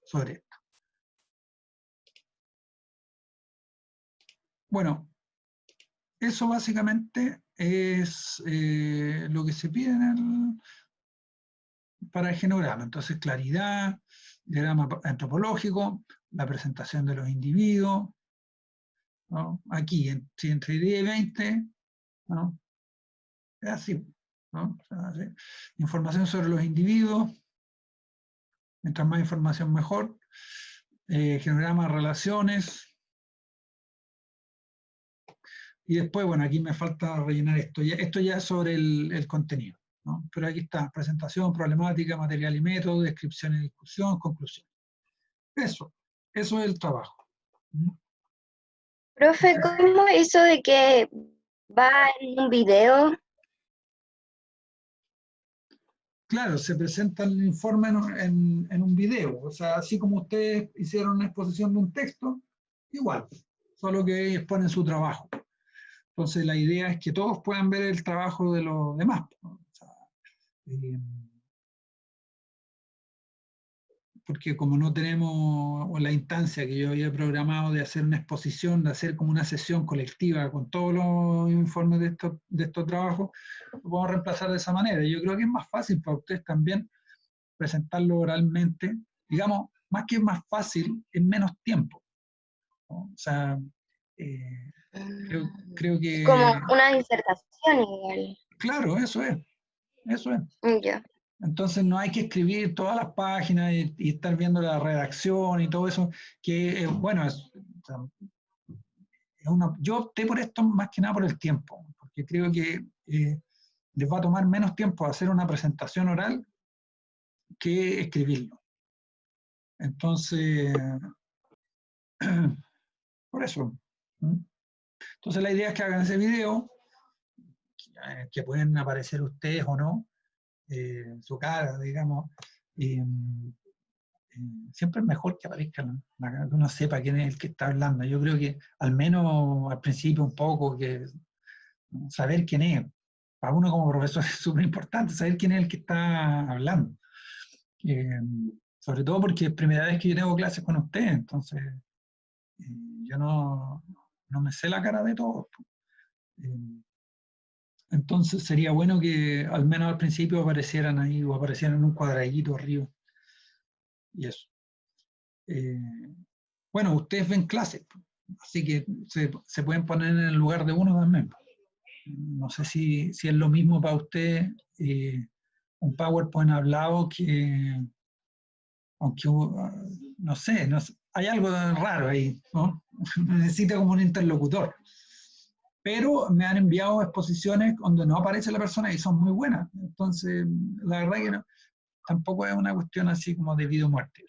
sobre esto. Bueno, eso básicamente es lo que se pide para el genograma. Entonces, claridad, diagrama antropológico, la presentación de los individuos, ¿no? Aquí, entre 10 y 20, ¿no? Es así, ¿no? O sea, así. Información sobre los individuos, mientras más información mejor. Genograma de relaciones. Y después, bueno, aquí me falta rellenar esto. Esto ya es sobre el contenido, ¿no? Pero aquí está, presentación, problemática, material y método, descripción y discusión, conclusión. Eso es el trabajo. Profe, ¿cómo eso de que va en un video? Claro, se presenta el informe en un video, o sea, así como ustedes hicieron una exposición de un texto, igual, solo que exponen su trabajo. Entonces la idea es que todos puedan ver el trabajo de los demás, ¿no? O sea, porque como no tenemos la instancia que yo había programado de hacer una exposición, de hacer como una sesión colectiva con todos los informes de estos trabajos, lo podemos reemplazar de esa manera. Yo creo que es más fácil para ustedes también presentarlo oralmente. Digamos, más que más fácil, en menos tiempo, ¿no? O sea, creo que... Como una disertación igual. Claro, eso es. Ya. Entonces no hay que escribir todas las páginas y estar viendo la redacción y todo eso, que bueno, yo opté por esto más que nada por el tiempo, porque creo que les va a tomar menos tiempo hacer una presentación oral que escribirlo. Entonces, por eso. Entonces la idea es que hagan ese video, que pueden aparecer ustedes o no, su cara, digamos, siempre es mejor que aparezca, que uno sepa quién es el que está hablando. Yo creo que al menos al principio un poco, que saber quién es, para uno como profesor es súper importante saber quién es el que está hablando. Sobre todo porque es primera vez que yo tengo clases con usted, entonces yo no me sé la cara de todos. Entonces sería bueno que al menos al principio aparecieran ahí o aparecieran en un cuadradito arriba. Y eso. Bueno, ustedes ven clases, así que se pueden poner en el lugar de uno también. No sé si es lo mismo para usted un PowerPoint hablado que, aunque no sé, hay algo raro ahí, ¿no? Necesita como un interlocutor. Pero me han enviado exposiciones donde no aparece la persona y son muy buenas. Entonces, la verdad que no, tampoco es una cuestión así como de vida o muerte.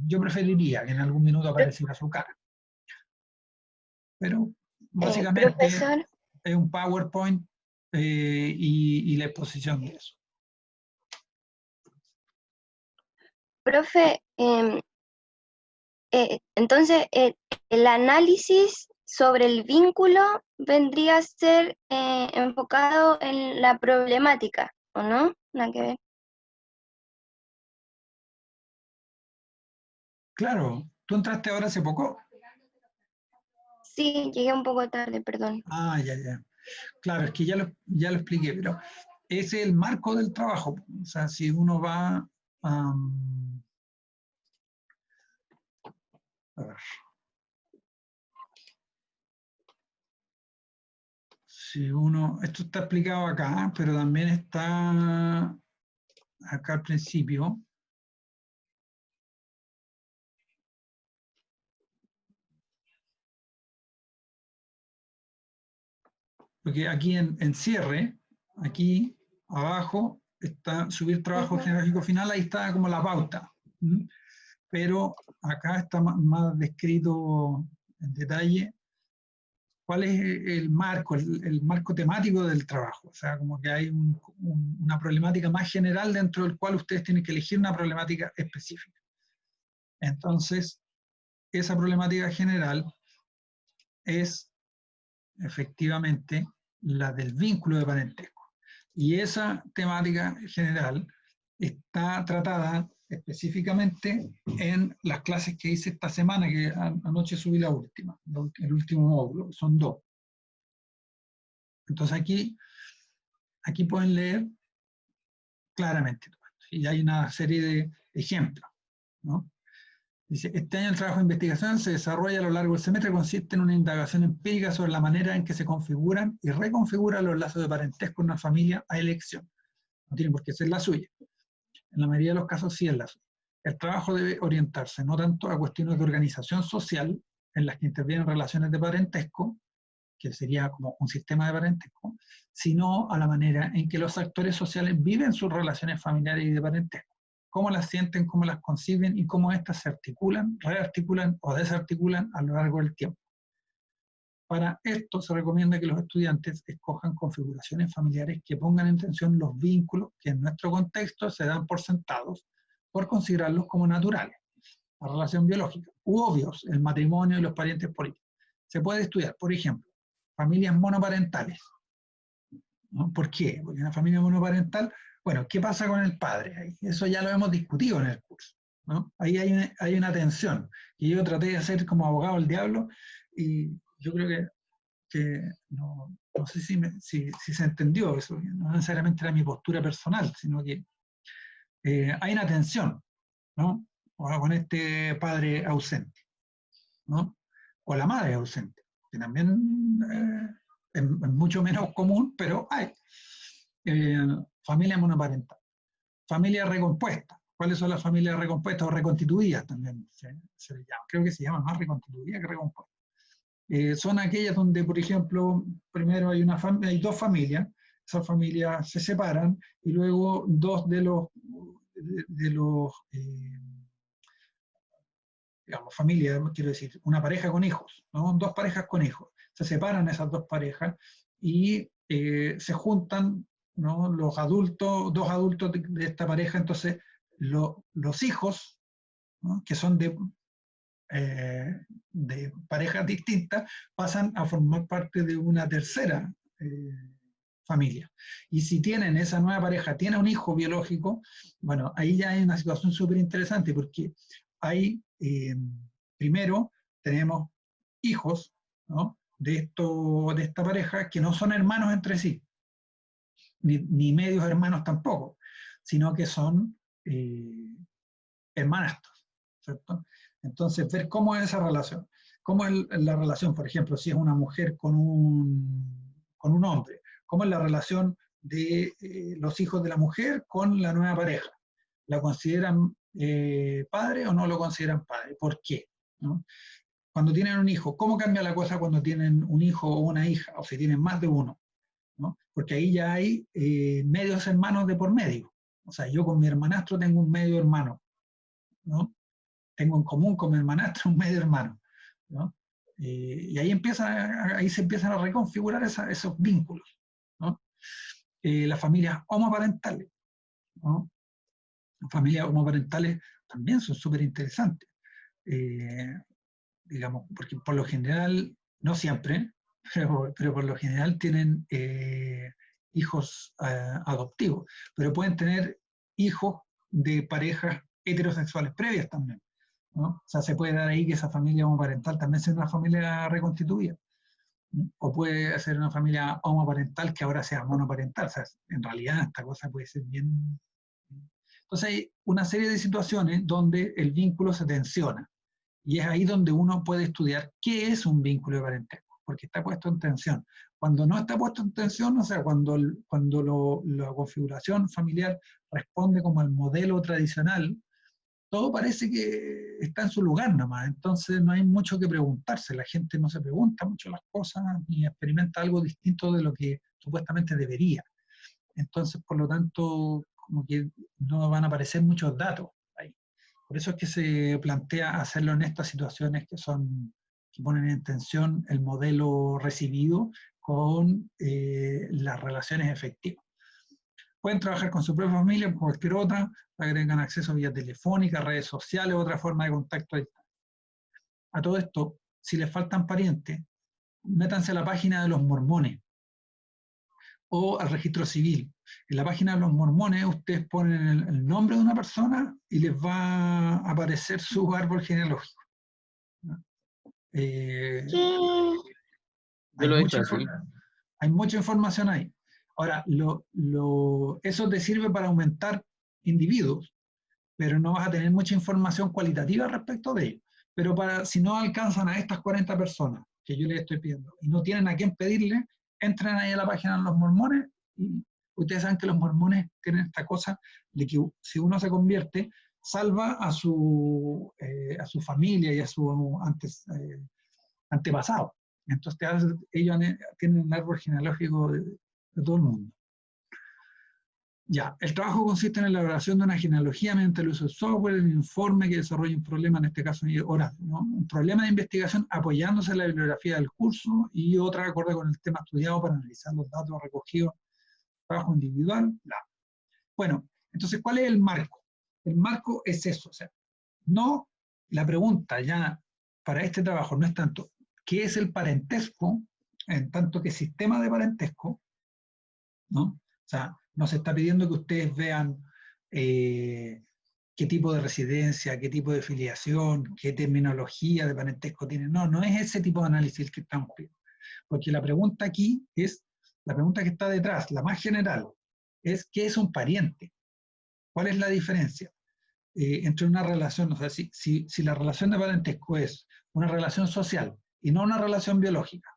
Yo preferiría que en algún minuto apareciera su cara. Pero básicamente Profesor, es un PowerPoint y la exposición de eso. profe, entonces el análisis sobre el vínculo vendría a ser enfocado en la problemática, ¿o no? Nada que ver. Claro, ¿tú entraste ahora hace poco? Sí, llegué un poco tarde, perdón. Ah, ya. Claro, es que ya lo expliqué, pero es el marco del trabajo. O sea, si uno va a ver, esto está explicado acá, pero también está acá al principio. Porque aquí en cierre, aquí abajo está subir trabajo genealógico final, ahí está como la pauta. Pero acá está más descrito en detalle cuál es el marco, el marco temático del trabajo. O sea, como que hay una problemática más general dentro del cual ustedes tienen que elegir una problemática específica. Entonces, esa problemática general es efectivamente la del vínculo de parentesco. Y esa temática general está tratada específicamente en las clases que hice esta semana, que anoche subí la última, el último módulo, son 2. Entonces aquí pueden leer claramente todo esto. Y hay una serie de ejemplos, ¿no? Dice, este año el trabajo de investigación se desarrolla a lo largo del semestre, consiste en una indagación empírica sobre la manera en que se configuran y reconfiguran los lazos de parentesco en una familia a elección. No tiene por qué ser la suya. En la mayoría de los casos sí es la suya. El trabajo debe orientarse no tanto a cuestiones de organización social, en las que intervienen relaciones de parentesco, que sería como un sistema de parentesco, sino a la manera en que los actores sociales viven sus relaciones familiares y de parentesco, cómo las sienten, cómo las conciben y cómo éstas se articulan, rearticulan o desarticulan a lo largo del tiempo. Para esto se recomienda que los estudiantes escojan configuraciones familiares que pongan en tensión los vínculos que en nuestro contexto se dan por sentados, por considerarlos como naturales, la relación biológica, u obvios, el matrimonio y los parientes políticos. Se puede estudiar, por ejemplo, familias monoparentales. ¿No? ¿Por qué? Porque una familia monoparental, bueno, ¿qué pasa con el padre? Eso ya lo hemos discutido en el curso, ¿no? Ahí hay una tensión. Y yo traté de hacer como abogado del diablo y yo creo que no sé si se entendió eso, no necesariamente era mi postura personal, sino que hay una tensión, ¿no? Con este padre ausente, ¿no? O la madre ausente, que también es mucho menos común, pero hay. Familia monoparental. Familia recompuesta. ¿Cuáles son las familias recompuestas o reconstituidas también? Se llama. Creo que se llaman más reconstituidas que recompuestas. Son aquellas donde, por ejemplo, primero hay dos familias, esas familias se separan y luego dos de los digamos, familia, quiero decir, una pareja con hijos, ¿no? Dos parejas con hijos. Se separan esas dos parejas y se juntan ¿no? Los adultos, dos adultos de esta pareja, entonces los hijos, ¿no? Que son de parejas distintas, pasan a formar parte de una tercera familia. Y si tienen, esa nueva pareja tiene un hijo biológico, bueno, ahí ya hay una situación súper interesante, porque hay, primero, tenemos hijos, ¿no? de esta pareja que no son hermanos entre sí, ni medios hermanos tampoco, sino que son hermanastros, ¿cierto? Entonces, ver cómo es esa relación. ¿Cómo es la relación, por ejemplo, si es una mujer con un hombre? ¿Cómo es la relación de los hijos de la mujer con la nueva pareja? ¿La consideran padre o no lo consideran padre? ¿Por qué? ¿No? Cuando tienen un hijo, ¿cómo cambia la cosa cuando tienen un hijo o una hija? O si tienen más de uno, ¿no? Porque ahí ya hay medios hermanos de por medio. O sea, yo con mi hermanastro tengo un medio hermano, ¿no? Tengo en común con mi hermanastro un medio hermano, ¿no? Y ahí se empiezan a reconfigurar esos vínculos, ¿no? Las familias homoparentales, ¿no? Las familias homoparentales también son súper interesantes, digamos, porque por lo general, no siempre, pero por lo general tienen hijos adoptivos, pero pueden tener hijos de parejas heterosexuales previas también, ¿no? O sea, se puede dar ahí que esa familia homoparental también sea una familia reconstituida, ¿no? O puede ser una familia homoparental que ahora sea monoparental. O sea, en realidad esta cosa puede ser bien... Entonces hay una serie de situaciones donde el vínculo se tensiona, y es ahí donde uno puede estudiar qué es un vínculo de parentesco, porque está puesto en tensión. Cuando no está puesto en tensión, o sea, cuando la configuración familiar responde como al modelo tradicional, todo parece que está en su lugar nomás, entonces no hay mucho que preguntarse, la gente no se pregunta mucho las cosas, ni experimenta algo distinto de lo que supuestamente debería. Entonces, por lo tanto, como que no van a aparecer muchos datos ahí. Por eso es que se plantea hacerlo en estas situaciones que ponen en tensión el modelo recibido con las relaciones efectivas. Pueden trabajar con su propia familia, con cualquier otra, agregan acceso vía telefónica, redes sociales, otra forma de contacto. A todo esto, si les faltan parientes, métanse a la página de los mormones o al registro civil. En la página de los mormones ustedes ponen el nombre de una persona y les va a aparecer su árbol genealógico. Hay mucha información ahí. Ahora, eso te sirve para aumentar individuos, pero no vas a tener mucha información cualitativa respecto de ellos. Pero si no alcanzan a estas 40 personas que yo les estoy pidiendo y no tienen a quién pedirle, entren ahí a la página de los mormones, y ustedes saben que los mormones tienen esta cosa de que si uno se convierte, salva a su familia y a su antepasado. Entonces ellos tienen un árbol genealógico de todo el mundo. Ya, el trabajo consiste en la elaboración de una genealogía mediante el uso de software, el informe que desarrolla un problema, en este caso oral, ¿no? Un problema de investigación apoyándose en la bibliografía del curso y otra acorde con el tema estudiado para analizar los datos recogidos, trabajo individual, bla. Bueno, entonces, ¿cuál es el marco? El marco es eso, o sea, no, la pregunta ya para este trabajo no es tanto qué es el parentesco, en tanto que sistema de parentesco, ¿no? O sea, no se está pidiendo que ustedes vean qué tipo de residencia, qué tipo de filiación, qué terminología de parentesco tienen. No, no es ese tipo de análisis el que estamos pidiendo. Porque la pregunta aquí es, la pregunta que está detrás, la más general, es ¿qué es un pariente? ¿Cuál es la diferencia entre una relación? O sea, si la relación de parentesco es una relación social y no una relación biológica,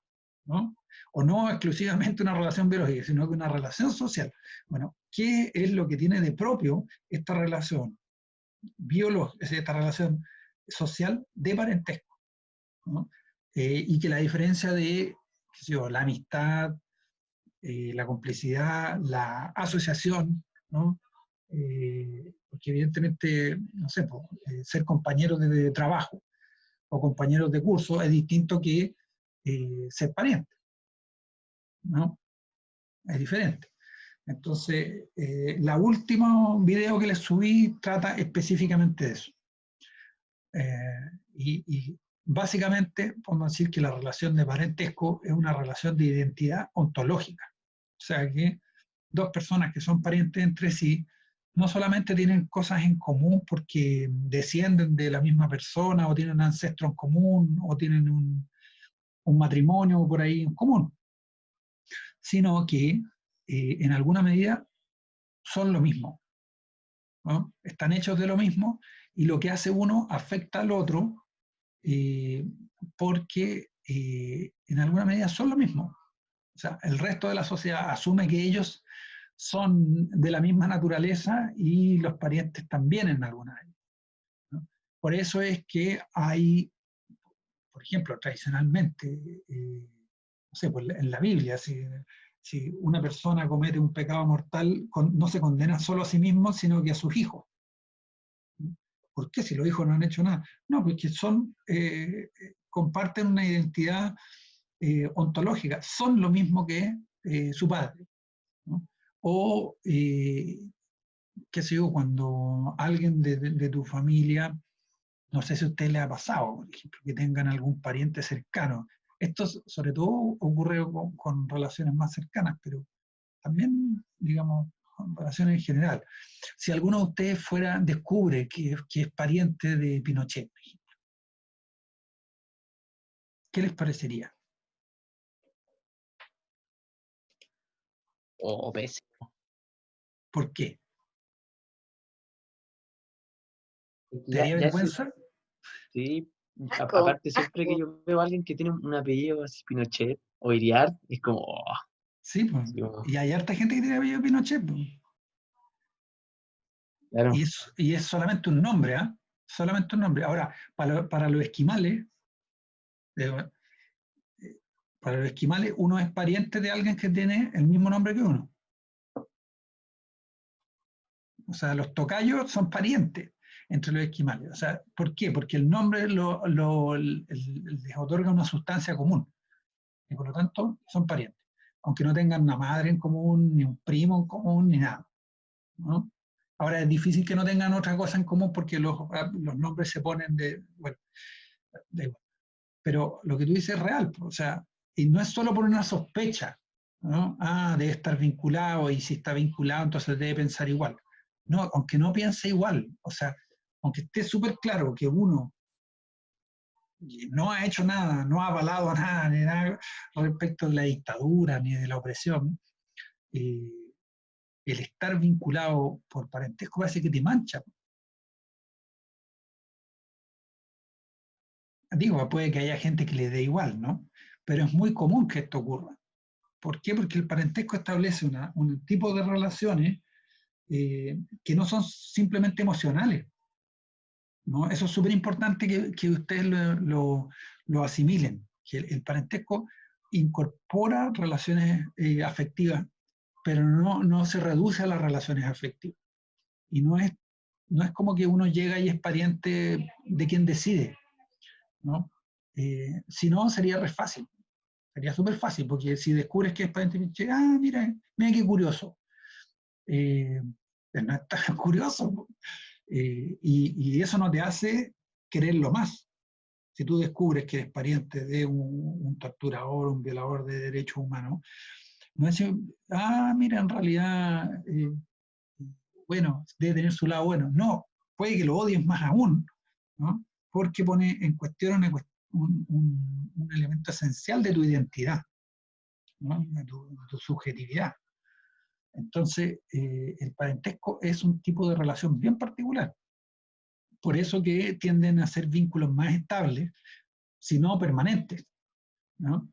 ¿no? O no exclusivamente una relación biológica, sino que una relación social. Bueno, ¿qué es lo que tiene de propio esta relación biológica, esta relación social de parentesco, ¿no? Y que la diferencia de, qué sé yo, la amistad, la complicidad, la asociación, ¿no? Porque evidentemente, no sé, ser compañeros de trabajo o compañeros de curso es distinto que ser pariente, ¿no? Es diferente. Entonces, la última video que les subí trata específicamente de eso. Y básicamente podemos decir que la relación de parentesco es una relación de identidad ontológica. O sea que dos personas que son parientes entre sí no solamente tienen cosas en común porque descienden de la misma persona o tienen un ancestro en común o tienen un matrimonio por ahí en común, sino que en alguna medida son lo mismo, ¿no? Están hechos de lo mismo y lo que hace uno afecta al otro porque en alguna medida son lo mismo. O sea, el resto de la sociedad asume que ellos son de la misma naturaleza y los parientes también en alguna medida, ¿no? Por eso es que hay, por ejemplo, tradicionalmente, no sé, pues en la Biblia, si una persona comete un pecado mortal, no se condena solo a sí mismo, sino que a sus hijos. ¿Por qué? Si los hijos no han hecho nada. No, porque comparten una identidad ontológica, son lo mismo que su padre, ¿no? O, qué sé yo, cuando alguien de tu familia, no sé si a usted le ha pasado, por ejemplo, que tengan algún pariente cercano. Esto sobre todo ocurre con relaciones más cercanas, pero también, digamos, con relaciones en general. Si alguno de ustedes descubre que es pariente de Pinochet, ¿qué les parecería? O pésimo. ¿Por qué? ¿Te Ya, daría ya eso, vergüenza? sí. Asco, Aparte, siempre que asco. yo veo a alguien que tiene un apellido así, Pinochet o Iriart, es como, oh, Sí, pues. así como, Y hay harta gente que tiene apellido Pinochet, pues. claro. Y es solamente un nombre, ¿ah? Solamente un nombre. Ahora, para los esquimales, eh, uno es pariente de alguien que tiene el mismo nombre que uno. O sea, los tocayos son parientes entre los esquimales. O sea, ¿por qué? Porque el nombre les otorga una sustancia común y por lo tanto son parientes, aunque no tengan una madre en común, ni un primo en común, ni nada, ¿no? Ahora es difícil que no tengan otra cosa en común porque los nombres se ponen bueno, da igual. Pero lo que tú dices es real, o sea, y no es solo por una sospecha, ¿no? Ah, debe estar vinculado y si está vinculado entonces debe pensar igual. No, aunque no piense igual, o sea, aunque esté súper claro que uno no ha hecho nada, no ha avalado nada, ni nada respecto de la dictadura ni de la opresión, eh, el estar vinculado por parentesco parece que te mancha. Digo, puede que haya gente que le dé igual, ¿no? Pero es muy común que esto ocurra. ¿Por qué? Porque el parentesco establece un tipo de relaciones que no son simplemente emocionales, ¿no? Eso es súper importante que ustedes lo asimilen, que el parentesco incorpora relaciones afectivas, pero no se reduce a las relaciones afectivas. Y no es como que uno llega y es pariente de quien decide, ¿no? Si no, sería re fácil. Sería súper fácil, porque si descubres que es pariente, mira, mira qué curioso. Pero no es tan curioso. Y eso no te hace quererlo más. Si tú descubres que eres pariente de un torturador, un violador de derechos humanos, no es, mira, en realidad, bueno, debe tener su lado bueno. No, puede que lo odies más aún, ¿no? Porque pone en cuestión un elemento esencial de tu identidad, ¿no? De tu subjetividad. Entonces, el parentesco es un tipo de relación bien particular. Por eso que tienden a ser vínculos más estables, si no permanentes, ¿no?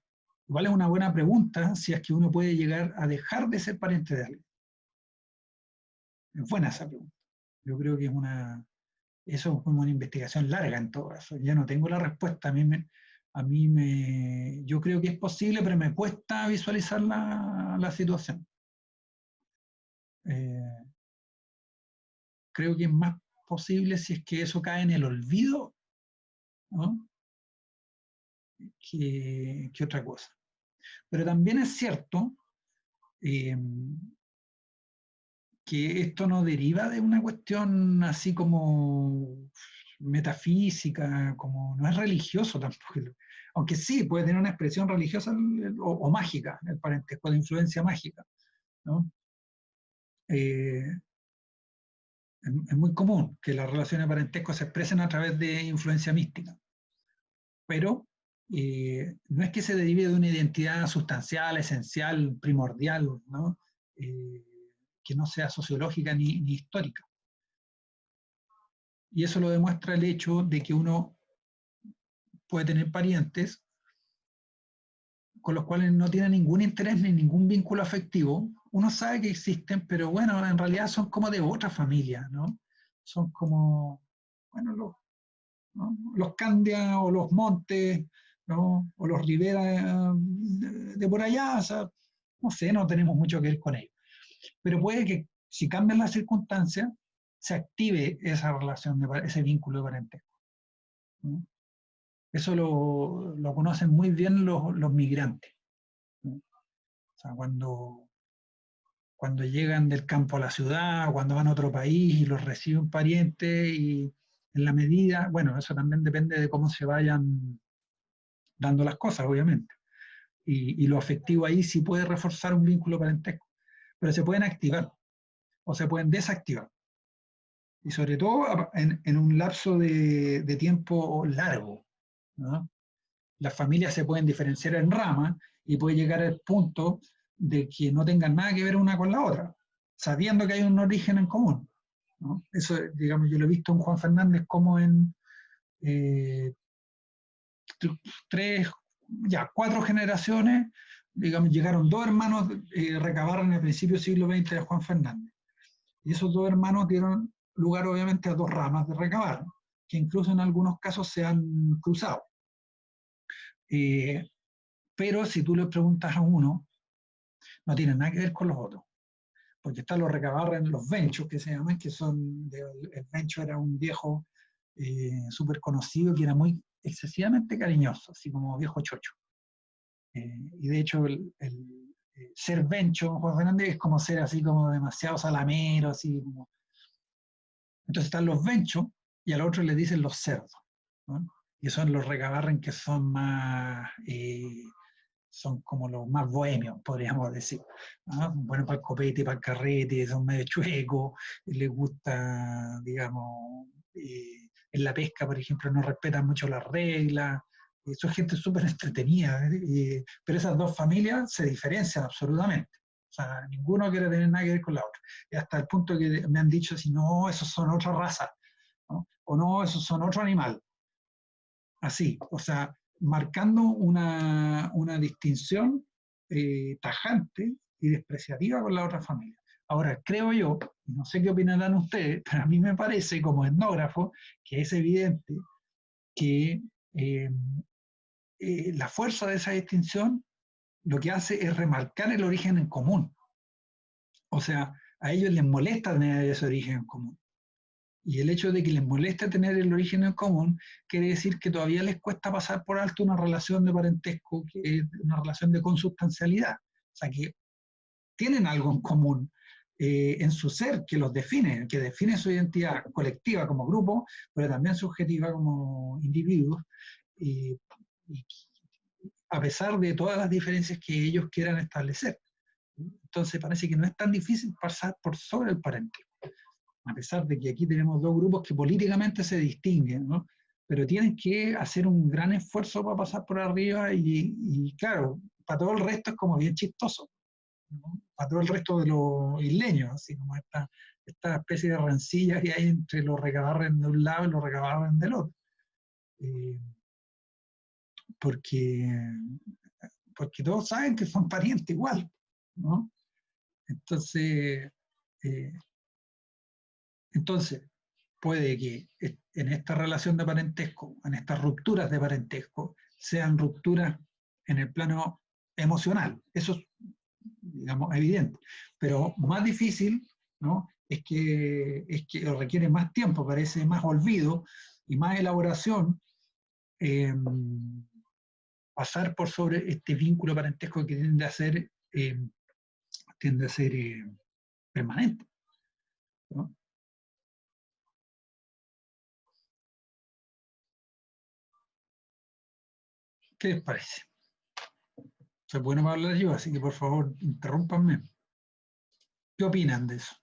Igual es una buena pregunta si es que uno puede llegar a dejar de ser pariente de alguien. Es buena esa pregunta. Yo creo que eso es como una investigación larga en todo caso. Ya no tengo la respuesta. Yo creo que es posible, pero me cuesta visualizar la situación. Creo que es más posible si es que eso cae en el olvido, ¿no? que otra cosa. Pero también es cierto que esto no deriva de una cuestión así como metafísica, como no es religioso tampoco, aunque sí puede tener una expresión religiosa o mágica, el parentesco de influencia mágica, ¿no? Es muy común que las relaciones de parentesco se expresen a través de influencia mística, pero no es que se derive de una identidad sustancial, esencial, primordial, ¿no? Que no sea sociológica ni histórica. Y eso lo demuestra el hecho de que uno puede tener parientes con los cuales no tiene ningún interés ni ningún vínculo afectivo. Uno sabe que existen, pero bueno, en realidad son como de otra familia, ¿no? Son como, bueno, ¿no? Los Candia o los Montes, ¿no? O los Rivera de por allá, o sea, no sé, no tenemos mucho que ver con ellos. Pero puede que si cambian las circunstancias, se active esa relación, ese vínculo de parentesco, ¿no? Eso lo conocen muy bien los migrantes, ¿no? O sea, cuando llegan del campo a la ciudad, cuando van a otro país y los recibe un pariente, y en la medida, bueno, eso también depende de cómo se vayan dando las cosas, obviamente. Y lo afectivo ahí sí puede reforzar un vínculo parentesco, pero se pueden activar o se pueden desactivar. Y sobre todo en un lapso de tiempo largo, ¿no? Las familias se pueden diferenciar en ramas y puede llegar al punto de que no tengan nada que ver una con la otra, sabiendo que hay un origen en común, ¿no? Eso, digamos, yo lo he visto en Juan Fernández como en 4 generaciones, digamos, llegaron 2 hermanos, Recabarren en el principio del siglo XX de Juan Fernández. Y esos 2 hermanos dieron lugar obviamente a 2 ramas de Recabarren, que incluso en algunos casos se han cruzado. Pero si tú le preguntas a uno, no tienen nada que ver con los otros. Porque están los Recabarren, los Benchos, que se llaman, que son, el Bencho era un viejo súper conocido que era muy excesivamente cariñoso, así como viejo chocho. Y de hecho, ser Bencho, Juan Fernández, es como ser así como demasiado salamero, así como. Entonces están los Benchos y al otro le dicen los cerdos, ¿no? Y son los Recabarren que son más. Son como los más bohemios, podríamos decir, ¿no? Bueno, para el copete, para el carrete, son medio chuecos, les gusta, digamos, en la pesca, por ejemplo, no respetan mucho las reglas, son gente súper entretenida, pero esas 2 familias se diferencian absolutamente. O sea, ninguno quiere tener nada que ver con la otra. Y hasta el punto que me han dicho, si no, esos son otra raza, ¿no? O no, esos son otro animal. Así, o sea, marcando una distinción tajante y despreciativa con la otra familia. Ahora, creo yo, y no sé qué opinarán ustedes, pero a mí me parece como etnógrafo que es evidente que la fuerza de esa distinción lo que hace es remarcar el origen en común. O sea, a ellos les molesta tener ese origen en común. Y el hecho de que les moleste tener el origen en común quiere decir que todavía les cuesta pasar por alto una relación de parentesco, que es una relación de consubstancialidad. O sea, que tienen algo en común en su ser que los define, que define su identidad colectiva como grupo, pero también subjetiva como individuos, y a pesar de todas las diferencias que ellos quieran establecer. Entonces parece que no es tan difícil pasar por sobre el parentesco, a pesar de que aquí tenemos 2 grupos que políticamente se distinguen, ¿no? Pero tienen que hacer un gran esfuerzo para pasar por arriba y claro, para todo el resto es como bien chistoso, ¿no? Para todo el resto de los isleños, así como esta especie de rencilla que hay entre los Recabarren de un lado y los Recabarren del otro. Porque todos saben que son parientes igual, ¿no? Entonces, puede que en esta relación de parentesco, en estas rupturas de parentesco, sean rupturas en el plano emocional. Eso es, digamos, evidente. Pero más difícil, ¿no? es que requiere más tiempo, parece más olvido y más elaboración pasar por sobre este vínculo parentesco que tiende a ser permanente. ¿no? ¿Qué les parece? Soy bueno para hablar yo, así que por favor, interrúmpanme. ¿Qué opinan de eso?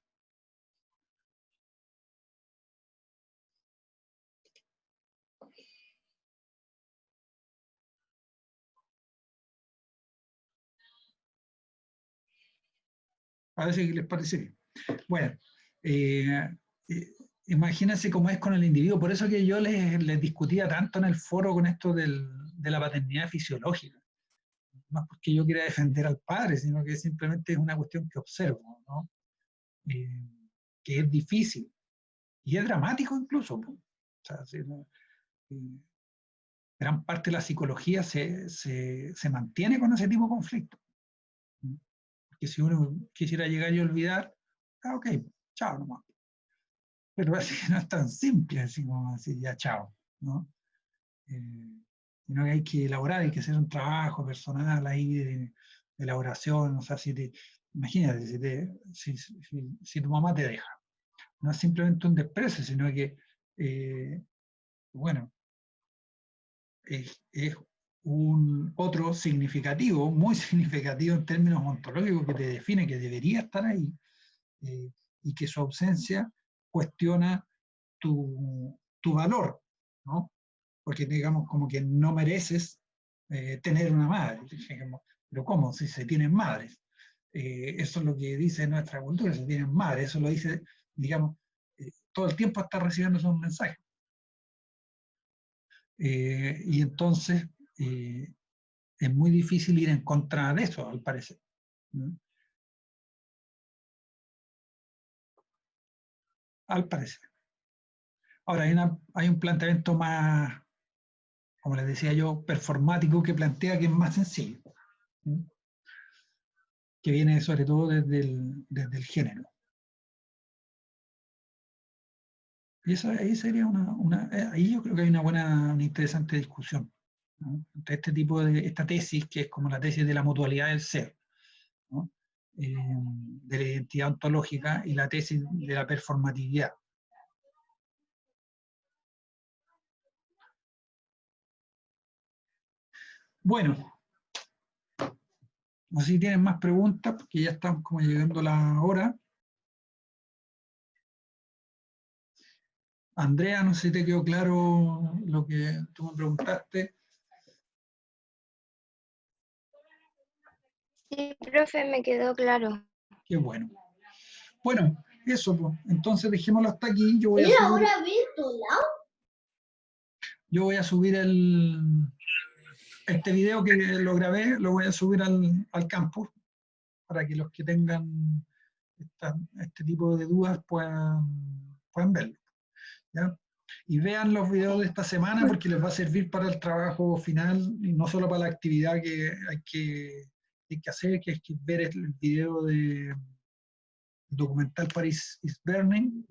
A ver si les parece bien. Bueno, imagínense cómo es con el individuo. Por eso que yo les discutía tanto en el foro con esto de la paternidad fisiológica. No es porque yo quiera defender al padre, sino que simplemente es una cuestión que observo, ¿no? Que es difícil y es dramático incluso. ¿No? O sea, gran parte de la psicología se mantiene con ese tipo de conflicto. ¿No? Porque si uno quisiera llegar y olvidar, ok, chao nomás. Pero parece que no es tan simple, así como decir ya chao, ¿no? Sino que hay que elaborar, hay que hacer un trabajo personal ahí de elaboración, o sea, imagínate, si tu mamá te deja, no es simplemente un desprecio, sino que, bueno, es un otro significativo, muy significativo en términos ontológicos que te define que debería estar ahí, y que su ausencia cuestiona tu valor, ¿no? Porque digamos como que no mereces tener una madre. Pero ¿cómo? Si se tienen madres. Eso es lo que dice nuestra cultura, se tienen madres. Eso lo dice, digamos, todo el tiempo está recibiendo esos mensajes. Y entonces es muy difícil ir en contra de eso, al parecer. ¿No? Al parecer. Ahora, hay un planteamiento más, como les decía yo, performático que plantea que es más sencillo, ¿sí? Que viene sobre todo desde el género. Y eso, ahí sería ahí yo creo que hay una interesante discusión, ¿no? Entre este tipo esta tesis, que es como la tesis de la mutualidad del ser, ¿no? De la identidad ontológica, y la tesis de la performatividad. Bueno, no sé si tienen más preguntas, porque ya estamos como llegando a la hora. Andrea, no sé si te quedó claro lo que tú me preguntaste. Sí, profe, me quedó claro. Qué bueno. Bueno, eso, pues. Entonces dejémoslo hasta aquí. Yo voy a subir este video que lo grabé, lo voy a subir al campus para que los que tengan este tipo de dudas puedan verlo, ¿ya? Y vean los videos de esta semana porque les va a servir para el trabajo final y no solo para la actividad que hay que hacer, que hay que ver el video de documental Paris is Burning,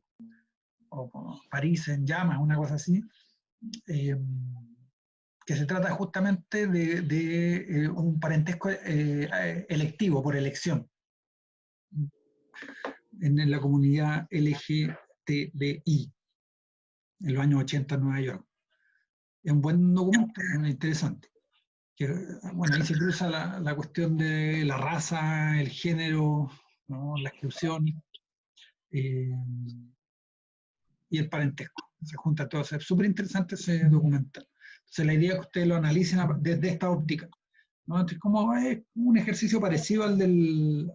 o París en llamas, una cosa así, que se trata justamente de un parentesco electivo, por elección, en la comunidad LGTBI, en los años 80 en Nueva York. Es un buen documento, es interesante. Que, bueno, ahí se cruza la cuestión de la raza, el género, ¿no? La exclusión y el parentesco. Se junta todo. Es súper interesante ese documental. Entonces, la idea es que ustedes lo analicen desde esta óptica, ¿no? Entonces, como es un ejercicio parecido al del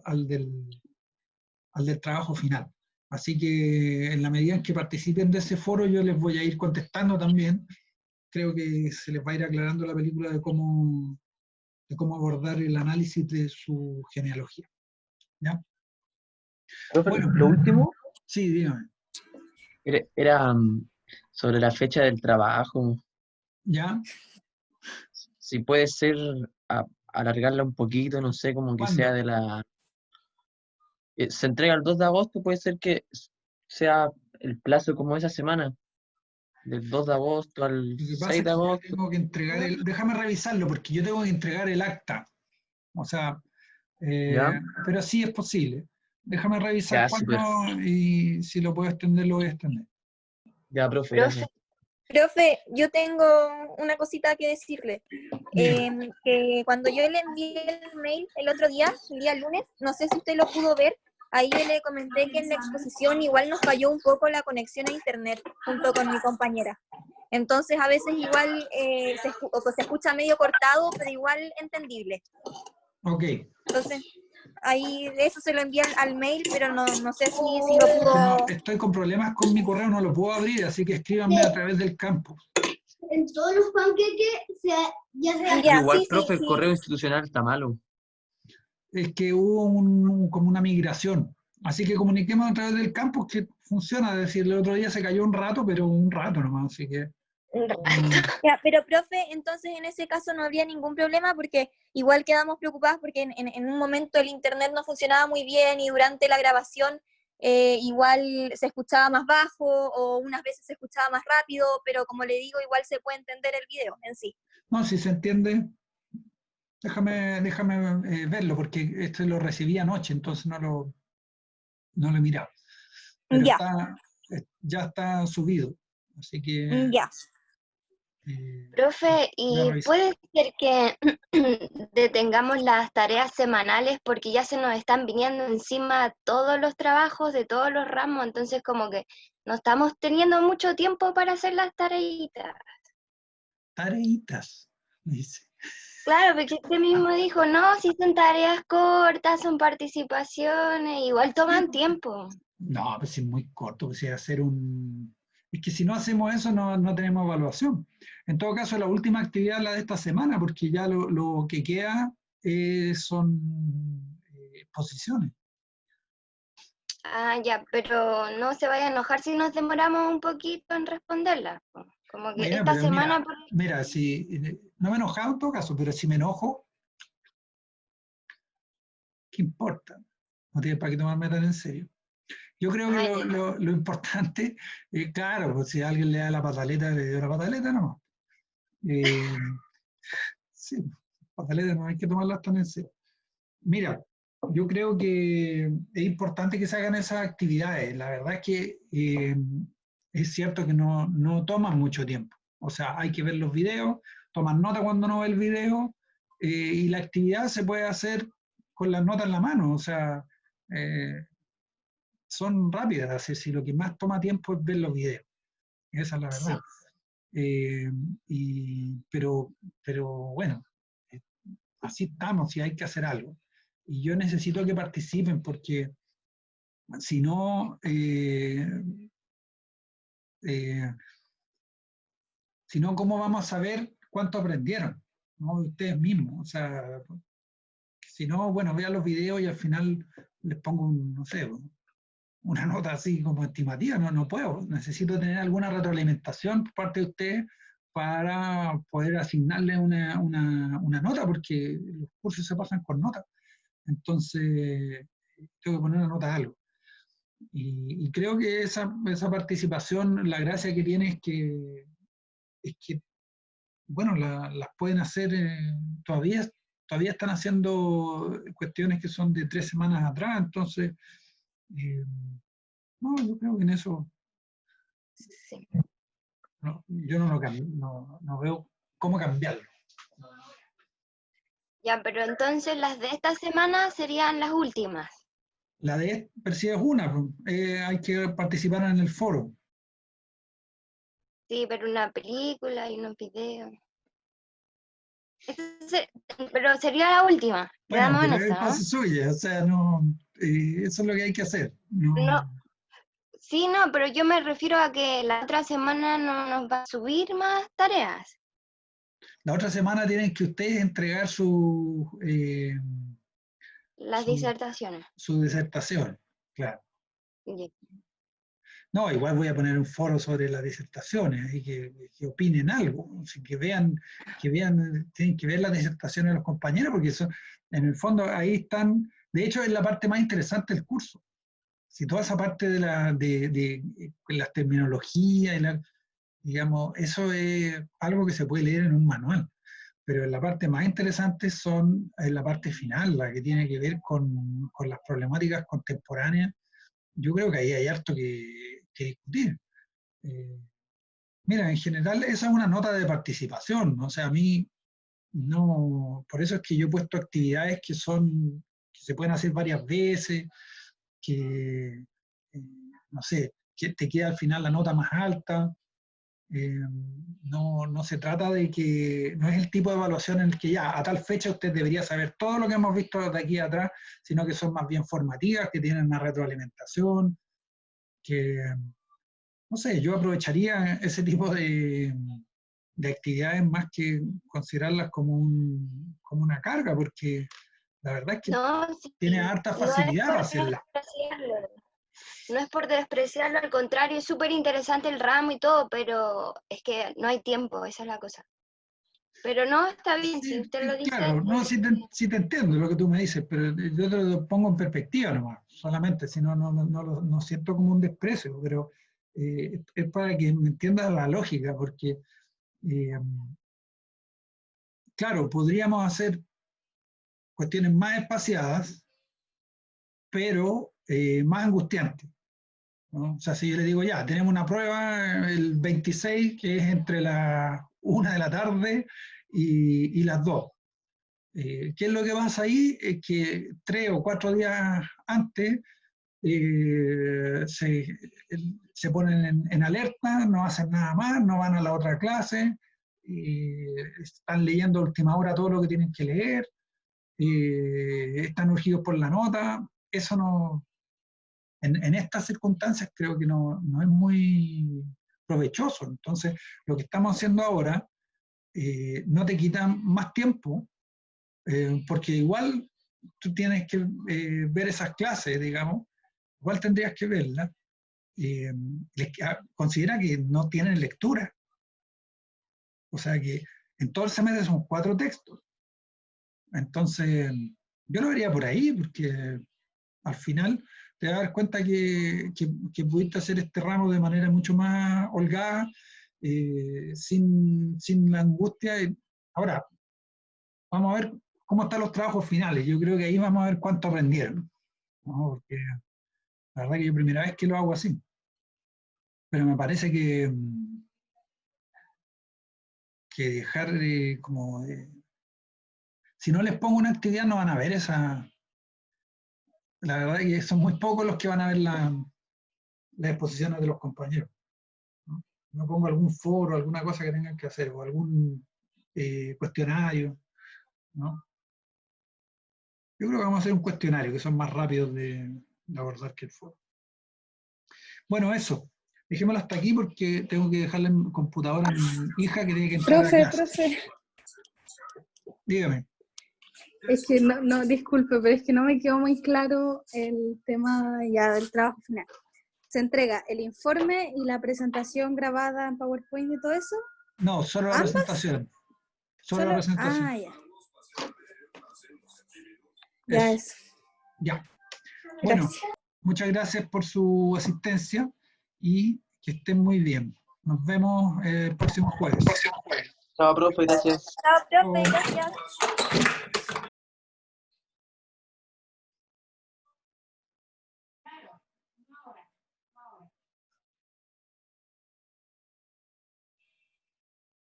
trabajo final. Así que en la medida en que participen de ese foro, yo les voy a ir contestando también. Creo que se les va a ir aclarando la película de cómo abordar el análisis de su genealogía. ¿Ya? Profe, Bueno, lo último sí, dígame. era sobre la fecha del trabajo. ¿Ya? Si puede ser alargarla un poquito, no sé, como que sea ¿Cuándo? se entrega el 2 de agosto, puede ser que sea el plazo como esa semana, del 2 de agosto al Lo que pasa 6 es de que yo agosto. tengo que entregar déjame revisarlo, porque yo tengo que entregar el acta. O sea, ¿Ya? pero sí es posible. Déjame revisar Ya, súper. cuándo y si lo puedo extender, lo voy a extender. Ya, profe, Profe, gracias. Profe, yo tengo una cosita que decirle. Dígame. Que cuando yo le envié el mail el otro día, el día lunes, no sé si usted lo pudo ver, ahí yo le comenté que en la exposición igual nos falló un poco la conexión a internet junto con mi compañera. Entonces a veces igual se escucha medio cortado, pero igual entendible. Ok. Entonces ahí de eso se lo envié al mail, pero no sé si lo pudo... No, estoy con problemas con mi correo, no lo puedo abrir, así que escríbanme a través del campus. En todos los panqueques ya se hace. Ya, Igual, sí, profe, el sí. correo institucional está malo. Es que hubo como una migración. Así que comuniquemos a través del campus que funciona. Es decir, el otro día se cayó un rato, pero un rato nomás. Así que. Ya, pero profe, entonces en ese caso no habría ningún problema porque igual quedamos preocupadas porque en un momento el internet no funcionaba muy bien y durante la grabación igual se escuchaba más bajo o unas veces se escuchaba más rápido, pero como le digo, igual se puede entender el video en sí. No, si se entiende, déjame verlo, porque este lo recibí anoche, entonces no lo he mirado. Pero Ya. ya está subido. Así que. Ya. profe, voy a ¿y revisar. puede ser que detengamos las tareas semanales porque ya se nos están viniendo encima todos los trabajos de todos los ramos? Entonces como que no estamos teniendo mucho tiempo para hacer las tareitas. Tareitas, dice. Claro, porque usted mismo dijo, no, si son tareas cortas, son participaciones, igual toman tiempo. No, pues es muy corto, pues es hacer un. Es que si no hacemos eso no tenemos evaluación. En todo caso, la última actividad es la de esta semana, porque ya lo que queda son exposiciones. Ah, ya, pero no se vaya a enojar si nos demoramos un poquito en responderla. Como que Bueno, esta pero semana... mira, si no me he enojado en todo caso, pero si me enojo, ¿qué importa? No tienes para qué tomarme tan en serio. Yo creo que Ay, lo importante, claro, pues si alguien le da la pataleta, le dio la pataleta, no. Sí, pataleta no hay que tomarlas tan en serio. Mira, yo creo que es importante que se hagan esas actividades. La verdad es que es cierto que no toman mucho tiempo. O sea, hay que ver los videos, tomar nota cuando no ve el video, y la actividad se puede hacer con las notas en la mano. O sea, son rápidas, así, si lo que más toma tiempo es ver los videos. Esa es la verdad. Pero bueno, así estamos y hay que hacer algo. Y yo necesito que participen porque si no, ¿cómo vamos a saber cuánto aprendieron? ¿No? Ustedes mismos. O sea, si no, bueno, vean los videos y al final les pongo, no sé, una nota así como estimativa. No puedo. Necesito tener alguna retroalimentación por parte de ustedes para poder asignarle una nota, porque los cursos se pasan con notas. Entonces, tengo que poner una nota de algo. Y creo que esa participación, la gracia que tiene es que bueno, las pueden hacer, todavía están haciendo cuestiones que son de 3 semanas atrás, entonces, no, yo creo que en eso, sí. yo no veo cómo cambiarlo. Ya, pero entonces las de esta semana serían las últimas. La de per si es una, hay que participar en el foro. Sí, pero una película y unos videos. Pero sería la última. Bueno, Quedamos en pero es esa, ¿no? cosa suya, o sea, no, eso es lo que hay que hacer. No, sí, no, pero yo me refiero a que la otra semana no nos va a subir más tareas. La otra semana tienen que ustedes entregar Las su disertaciones. disertación, claro. Ya. No, igual voy a poner un foro sobre las disertaciones y que opinen algo, así que vean, tienen que ver las disertaciones de los compañeros, porque eso, en el fondo ahí están, de hecho es la parte más interesante del curso. Si toda esa parte de las terminologías, digamos, eso es algo que se puede leer en un manual. pero la parte más interesante son en la parte final, la que tiene que ver con las problemáticas contemporáneas. Yo creo que ahí hay harto que discutir. Mira, en general esa es una nota de participación, ¿no? O sea, a mí no, por eso es que yo he puesto actividades que se pueden hacer varias veces, que, no sé, que te queda al final la nota más alta. No se trata de que, no es el tipo de evaluación en el que ya a tal fecha usted debería saber todo lo que hemos visto de aquí atrás, sino que son más bien formativas, que tienen una retroalimentación, que, no sé, yo aprovecharía ese tipo de actividades más que considerarlas como una carga, porque la verdad es que No, sí, tiene harta facilidad para hacerla. No es por despreciarlo, al contrario, es súper interesante el ramo y todo, pero es que no hay tiempo, esa es la cosa. Pero no, está bien, si usted lo dice. Claro, no, sí te entiendo lo que tú me dices, pero yo te lo pongo en perspectiva nomás, solamente, si no, no siento como un desprecio, pero es para que me entiendas la lógica, porque, claro, podríamos hacer cuestiones más espaciadas, pero más angustiantes, ¿no? O sea, si yo le digo, ya, tenemos una prueba el 26, que es entre las 1 de la tarde y las 2. ¿Qué es lo que pasa ahí? Es que 3 o 4 días antes se ponen en alerta, no hacen nada más, no van a la otra clase, están leyendo a última hora todo lo que tienen que leer, están urgidos por la nota. Eso no, en estas circunstancias creo que no es muy provechoso. Entonces, lo que estamos haciendo ahora no te quita más tiempo, porque igual tú tienes que ver esas clases, digamos, igual tendrías que verlas. Considera que no tienen lectura. O sea que en todo el semestre son 4 textos. Entonces, yo lo vería por ahí, porque al final te vas a dar cuenta que pudiste hacer este ramo de manera mucho más holgada, sin la angustia. Ahora, vamos a ver cómo están los trabajos finales. Yo creo que ahí vamos a ver cuánto aprendieron, ¿no? Porque la verdad que yo primera vez que lo hago así. Pero me parece que dejar como si no les pongo una actividad no van a ver esa. La verdad que son muy pocos los que van a ver las exposiciones de los compañeros, ¿no? No pongo algún foro, alguna cosa que tengan que hacer, o algún cuestionario, ¿no? Yo creo que vamos a hacer un cuestionario, que son más rápidos de abordar que el foro. Bueno, eso. Dejémoslo hasta aquí porque tengo que dejarle en computadora a mi hija que tiene que entrar a clase. Profe. Dígame. Es que no, disculpe, pero es que no me quedó muy claro el tema ya del trabajo final. ¿Se entrega el informe y la presentación grabada en PowerPoint y todo eso? No, solo la ¿Ambas? presentación. Solo la presentación. Ah, ya. Ya eso. Ya. Bueno, Gracias. muchas gracias por su asistencia y que estén muy bien. Nos vemos el próximo jueves. Chao, profe, gracias. Chao, profe, gracias.